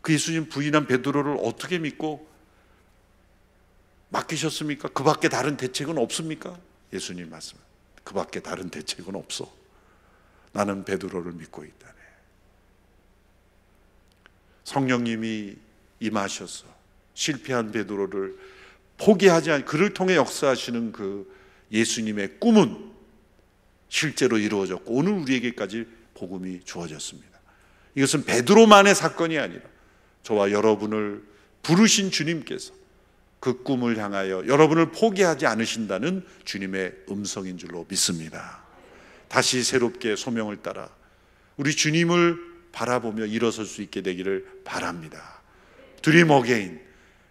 그 예수님 부인한 베드로를 어떻게 믿고 맡기셨습니까? 그 밖에 다른 대책은 없습니까? 예수님 말씀, 그 밖에 다른 대책은 없어. 나는 베드로를 믿고 있다네. 성령님이 임하셔서 실패한 베드로를 포기하지 않고 그를 통해 역사하시는 그 예수님의 꿈은 실제로 이루어졌고 오늘 우리에게까지 복음이 주어졌습니다. 이것은 베드로만의 사건이 아니라 저와 여러분을 부르신 주님께서 그 꿈을 향하여 여러분을 포기하지 않으신다는 주님의 음성인 줄로 믿습니다. 다시 새롭게 소명을 따라 우리 주님을 바라보며 일어설 수 있게 되기를 바랍니다. 드림 어게인,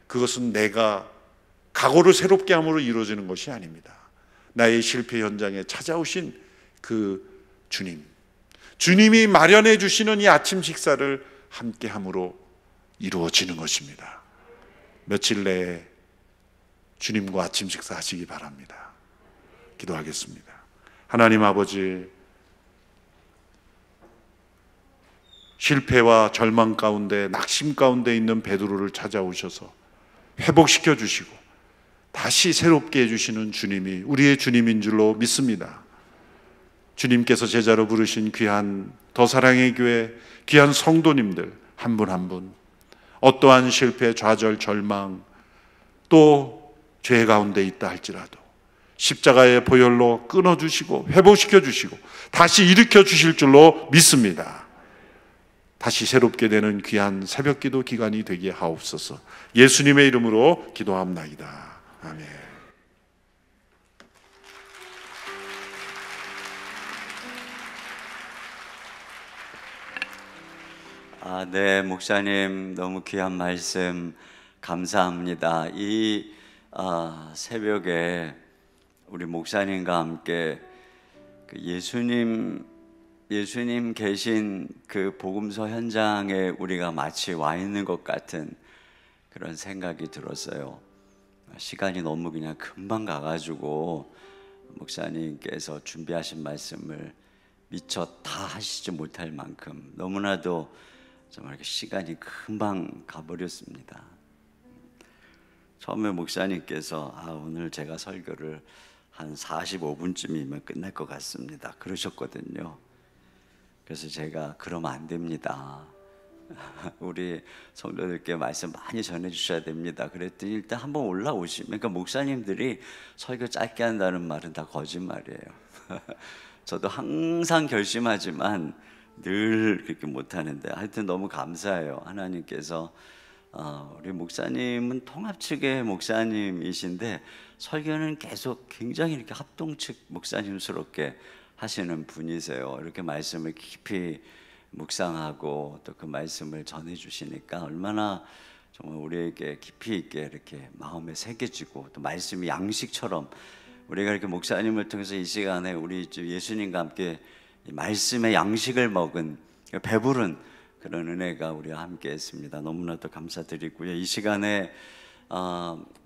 그것은 내가 각오를 새롭게 함으로 이루어지는 것이 아닙니다. 나의 실패 현장에 찾아오신 그 주님이 마련해 주시는 이 아침 식사를 함께 함으로 이루어지는 것입니다. 며칠 내에 주님과 아침 식사 하시기 바랍니다. 기도하겠습니다. 하나님 아버지, 실패와 절망 가운데 낙심 가운데 있는 베드로를 찾아오셔서 회복시켜 주시고 다시 새롭게 해주시는 주님이 우리의 주님인 줄로 믿습니다. 주님께서 제자로 부르신 귀한 더 사랑의 교회 귀한 성도님들 한 분 한 분 어떠한 실패, 좌절, 절망 또 죄 가운데 있다 할지라도 십자가의 보혈로 끊어주시고 회복시켜 주시고 다시 일으켜 주실 줄로 믿습니다. 다시 새롭게 되는 귀한 새벽기도 기간이 되게 하옵소서. 예수님의 이름으로 기도합나이다. 아멘. 네, 목사님 너무 귀한 말씀 감사합니다. 이 새벽에 우리 목사님과 함께 그 예수님 계신 그 복음서 현장에 우리가 마치 와 있는 것 같은 그런 생각이 들었어요. 시간이 너무 그냥 금방 가가지고 목사님께서 준비하신 말씀을 미처 다 하시지 못할 만큼 너무나도 정말 시간이 금방 가버렸습니다. 처음에 목사님께서 오늘 제가 설교를 한 45분쯤이면 끝날 것 같습니다 그러셨거든요. 그래서 제가 그러면 안 됩니다. 우리 성도들께 말씀 많이 전해 주셔야 됩니다. 그랬더니 일단 한번 올라오시면, 그러니까 목사님들이 설교 짧게 한다는 말은 다 거짓말이에요. 저도 항상 결심하지만 늘 그렇게 못하는데 하여튼 너무 감사해요. 하나님께서 우리 목사님은 통합 측의 목사님이신데 설교는 계속 굉장히 이렇게 합동측 목사님스럽게 하시는 분이세요. 이렇게 말씀을 깊이 묵상하고 또 그 말씀을 전해 주시니까 얼마나 정말 우리에게 깊이 있게 이렇게 마음에 새겨지고 또 말씀이 양식처럼 우리가 이렇게 목사님을 통해서 이 시간에 우리 예수님과 함께 이 말씀의 양식을 먹은 배부른 그런 은혜가 우리와 함께 했습니다. 너무나도 감사드리고요. 이 시간에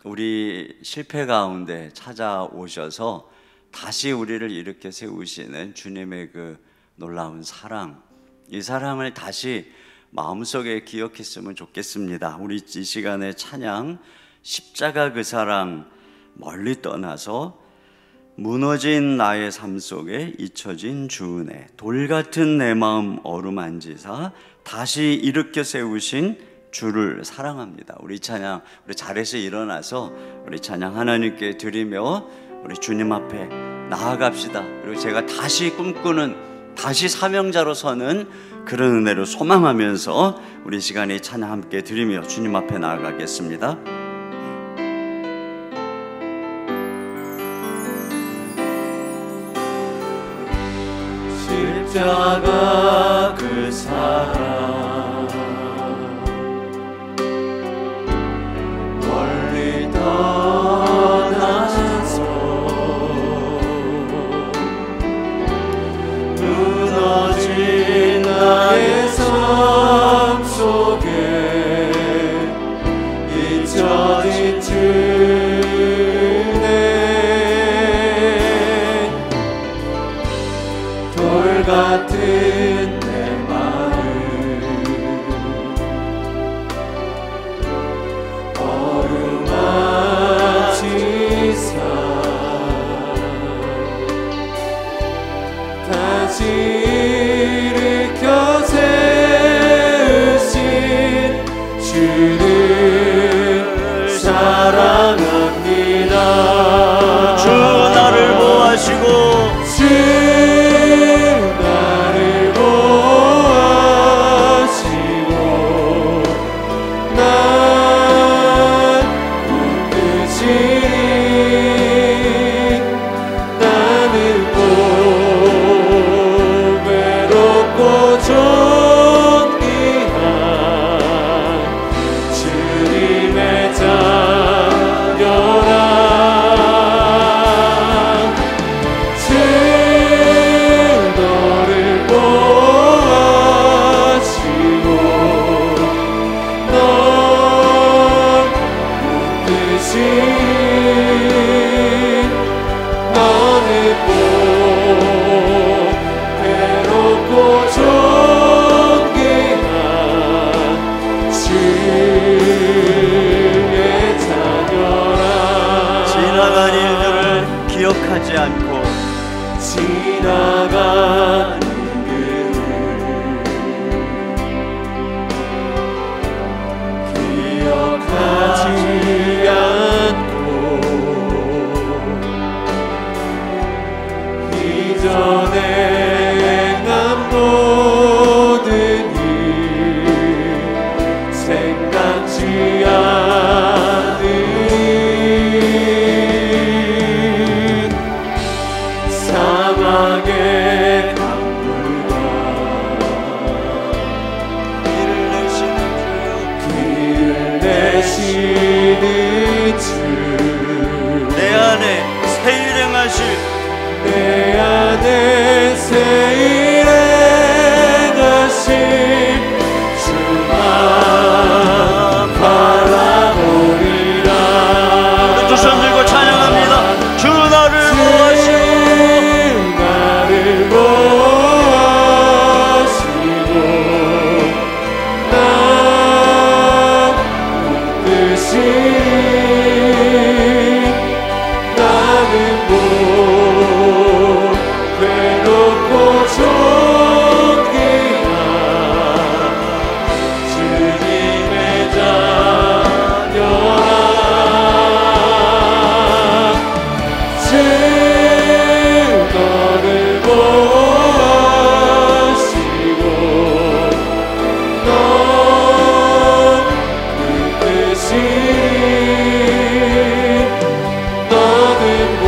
우리 실패 가운데 찾아오셔서 다시 우리를 이렇게 세우시는 주님의 그 놀라운 사랑, 이 사랑을 다시 마음속에 기억했으면 좋겠습니다. 우리 이 시간에 찬양 십자가 그 사랑 멀리 떠나서 무너진 나의 삶 속에 잊혀진 주 은혜 돌 같은 내 마음 어루만지사 다시 일으켜 세우신 주를 사랑합니다. 우리 찬양 우리 자리에서 일어나서 우리 찬양 하나님께 드리며 우리 주님 앞에 나아갑시다. 그리고 제가 다시 꿈꾸는 다시 사명자로 서는 그런 은혜로 소망하면서 우리 시간에 찬양 함께 드리며 주님 앞에 나아가겠습니다. 십자가 그 사랑 멀리 떠나서 무너진 나의 삶 속에 잊혀진 주네 돌 같은 내 마음 어루만지사 다시 일으켜 세우신 주를 사랑합니다. 주 나를 보아시고 주 나를 보아시고 난 웃으시니 나는 또 외롭고 존귀한 주님의 자녀라 주 너를 보아시고 넌 웃으시니 너는 꼭 괴롭고 존귀한 주의 자녀라 지나간 일들을 기억하지 않고 지나간 일들을 기억하지 않고 이전에 행한 모든 일 생각지 않으니 사망의 강물과 길을 내시는 주 내 안에 새 일행하실 내 안에 새 일행하신 주만 바라보리라 두 손 들고 찬양합니다. 주 나를 보아시고 나를 보아시고 난 웃으시니 나는 못 외롭고 존귀한 주님의 자녀라 주 너를 보아시고 넌 웃으시니 너는 못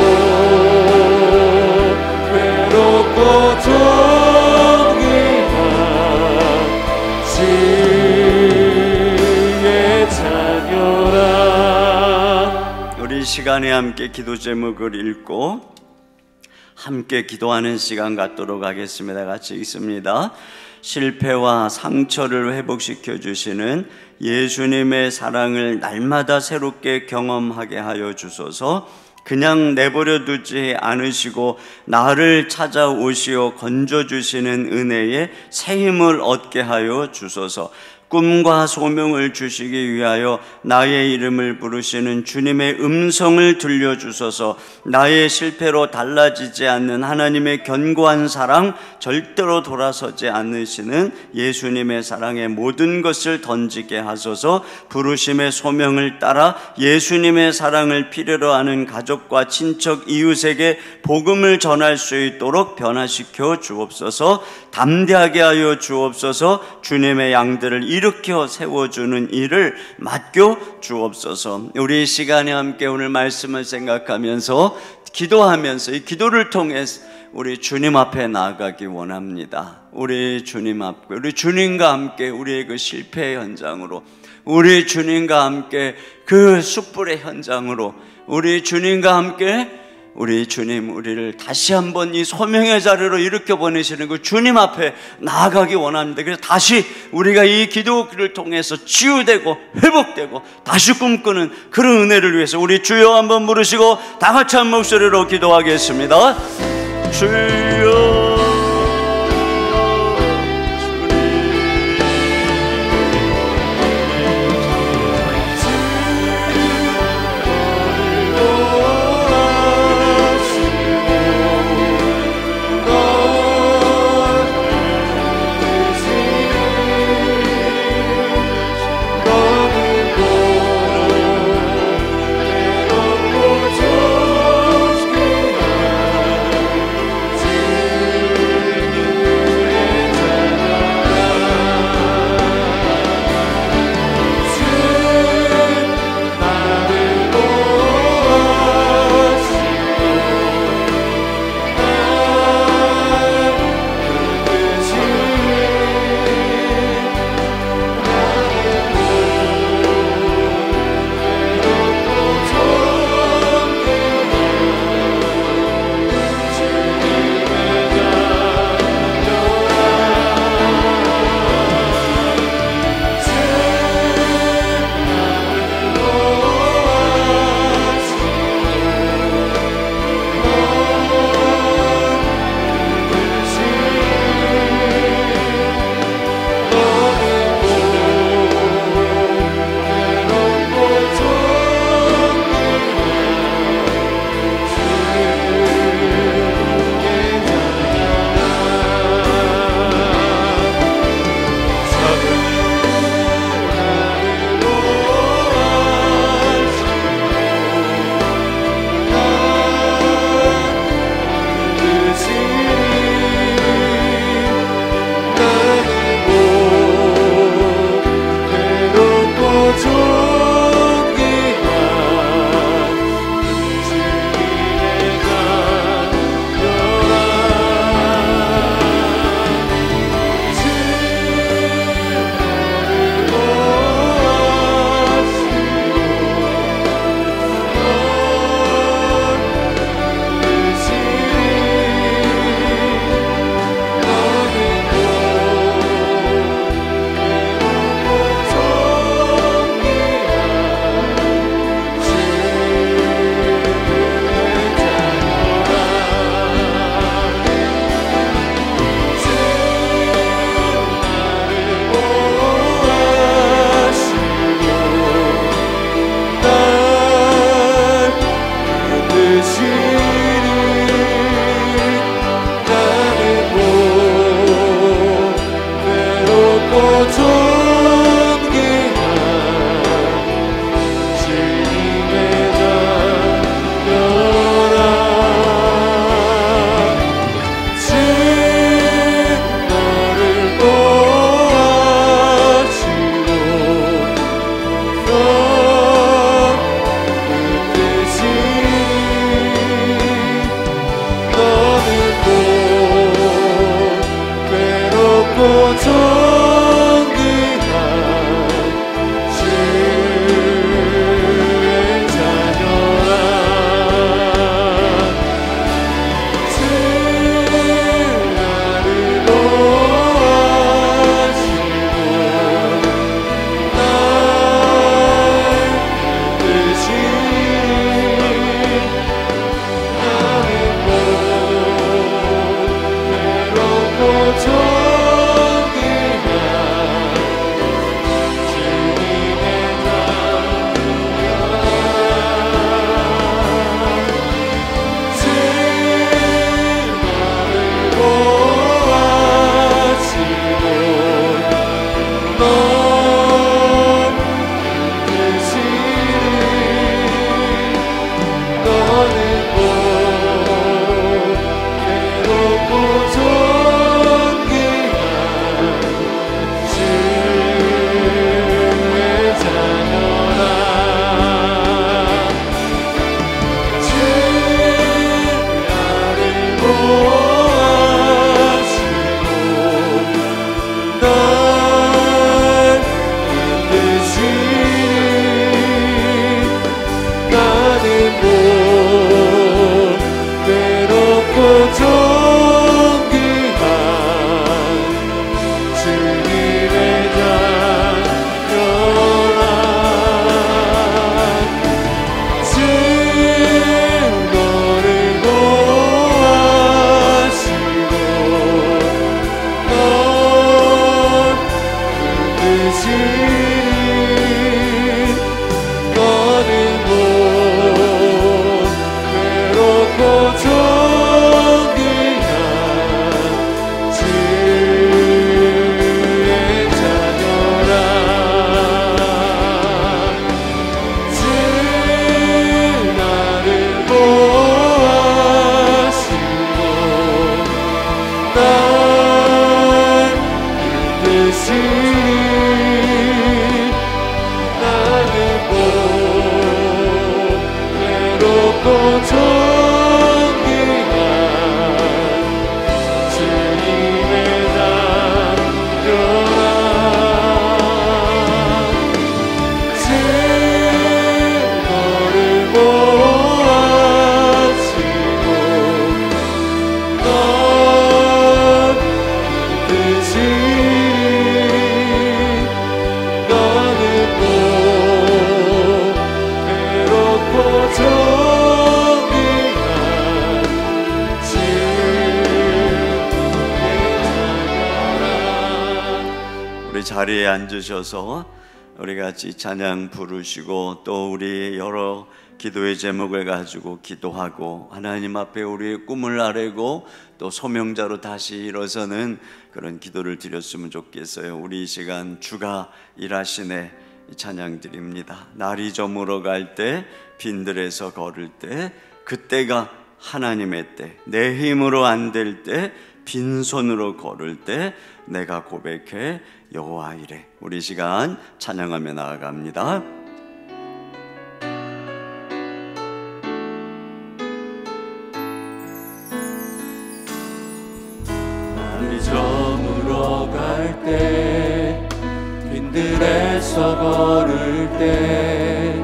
외롭고 존귀한 주의 자녀라 우리 시간에 함께 기도 제목을 읽고 함께 기도하는 시간 갖도록 하겠습니다. 같이 읽습니다. 실패와 상처를 회복시켜 주시는 예수님의 사랑을 날마다 새롭게 경험하게 하여 주소서. 그냥 내버려 두지 않으시고 나를 찾아오시어 건져주시는 은혜에 새 힘을 얻게 하여 주소서. 꿈과 소명을 주시기 위하여 나의 이름을 부르시는 주님의 음성을 들려주소서. 나의 실패로 달라지지 않는 하나님의 견고한 사랑, 절대로 돌아서지 않으시는 예수님의 사랑에 모든 것을 던지게 하소서. 부르심의 소명을 따라 예수님의 사랑을 필요로 하는 가족과 친척, 이웃에게 복음을 전할 수 있도록 변화시켜 주옵소서. 담대하게 하여 주옵소서. 주님의 양들을 일으켜 세워주는 일을 맡겨 주옵소서. 우리 이 시간에 함께 오늘 말씀을 생각하면서 기도하면서 이 기도를 통해 우리 주님 앞에 나아가기 원합니다. 우리 주님 앞에, 우리 주님과 함께 우리의 그 실패의 현장으로, 우리 주님과 함께 그 숯불의 현장으로, 우리 주님과 함께 우리 주님, 우리를 다시 한번 이 소명의 자리로 일으켜 보내시는 그 주님 앞에 나아가기 원합니다. 그래서 다시 우리가 이 기도를 통해서 치유되고 회복되고 다시 꿈꾸는 그런 은혜를 위해서 우리 주여 한번 부르시고 다 같이 한 목소리로 기도하겠습니다. 주여 괴롭고 존귀한 주님의 남겨라. 증거를 모아지고 넌 뜻이 너는 또 괴롭고 존귀한 주님의 우리 자리에 앉으셔서 우리 같이 찬양 부르시고 또 우리 여러 기도의 제목을 가지고 기도하고 하나님 앞에 우리의 꿈을 아뢰고 또 소명자로 다시 일어서는 그런 기도를 드렸으면 좋겠어요. 우리 이 시간 주가 일하시네 이 찬양 드립니다. 날이 저물어 갈 때 빈들에서 걸을 때 그때가 하나님의 때, 내 힘으로 안 될 때 빈손으로 걸을 때 내가 고백해 여호와 이래. 우리 시간 찬양하며 나아갑니다. 날이 저물어 갈 때 빈들에서 걸을 때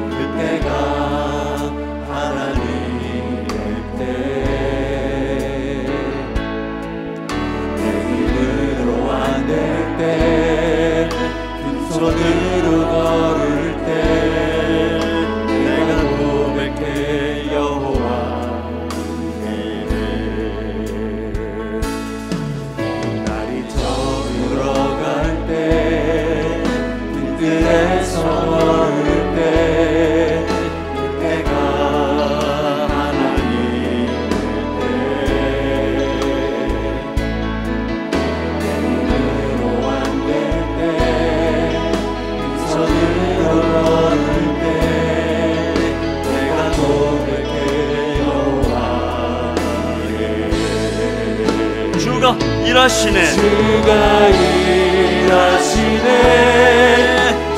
그때가 하나님의 때 내 힘으로 안 될 때 빈손으로 걸을 때 내가 고백해 여호와 빈들에서 걸을 때 그때가 하나님의 때 내 힘으로 안 될 때 빈손으로 걸을 때 내가 고백해 여호와에게 주가 일하시네. 주가 일하시네.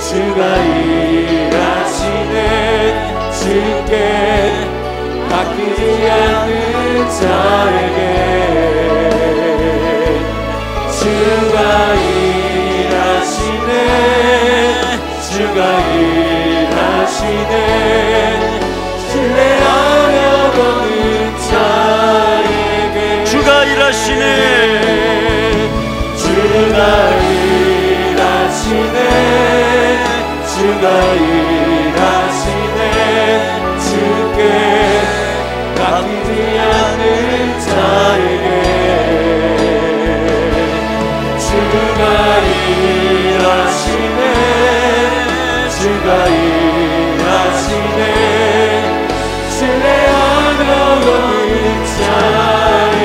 주가 일하시네. 주께 바뀌지 않는 자에게 주가 일하시네. 주가 일하시네. 신뢰하며 보는 자에게 주가 일하시네. 주가 일하시네. 주가 일하시네. 주께 바뀌지 않는 자에게 주가 일하시네. 주가 일하시네. 신뢰하며 보는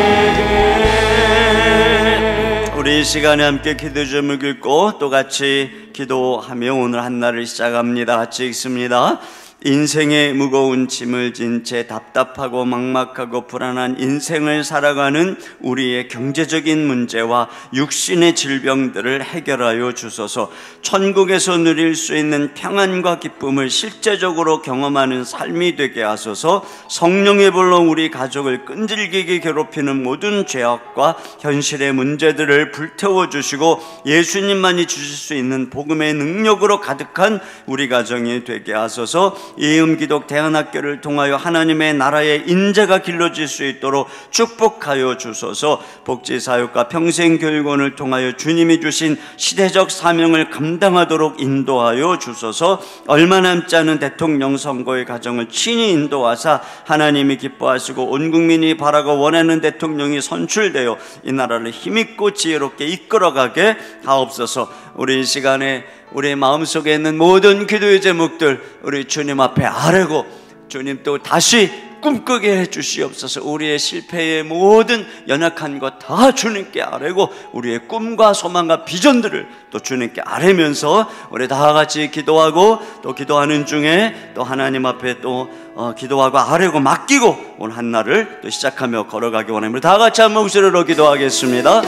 자에게. 우리 이 시간에 함께 기도 제목 읽고 또 같이 기도하며 오늘 한 날을 시작합니다. 같이 읽습니다. 인생의 무거운 짐을 진 채 답답하고 막막하고 불안한 인생을 살아가는 우리의 경제적인 문제와 육신의 질병들을 해결하여 주소서. 천국에서 누릴 수 있는 평안과 기쁨을 실제적으로 경험하는 삶이 되게 하소서. 성령의 불로 우리 가족을 끈질기게 괴롭히는 모든 죄악과 현실의 문제들을 불태워 주시고 예수님만이 주실 수 있는 복음의 능력으로 가득한 우리 가정이 되게 하소서. 이음기독 대안학교를 통하여 하나님의 나라의 인재가 길러질 수 있도록 축복하여 주소서. 복지사역과 평생교육원을 통하여 주님이 주신 시대적 사명을 감당하도록 인도하여 주소서. 얼마 남지 않은 대통령 선거의 과정을 친히 인도하사 하나님이 기뻐하시고 온 국민이 바라고 원하는 대통령이 선출되어 이 나라를 힘있고 지혜롭게 이끌어가게 하옵소서. 우리 이 시간에 우리 마음속에 있는 모든 기도의 제목들 우리 주님 앞에 아뢰고 주님 또 다시 꿈꾸게 해주시옵소서. 우리의 실패의 모든 연약한 것 다 주님께 아뢰고 우리의 꿈과 소망과 비전들을 또 주님께 아뢰면서 우리 다 같이 기도하고 또 기도하는 중에 또 하나님 앞에 또 기도하고 아뢰고 맡기고 오늘 한 날을 또 시작하며 걸어가기 원합니다. 다 같이 한 목소리로 기도하겠습니다.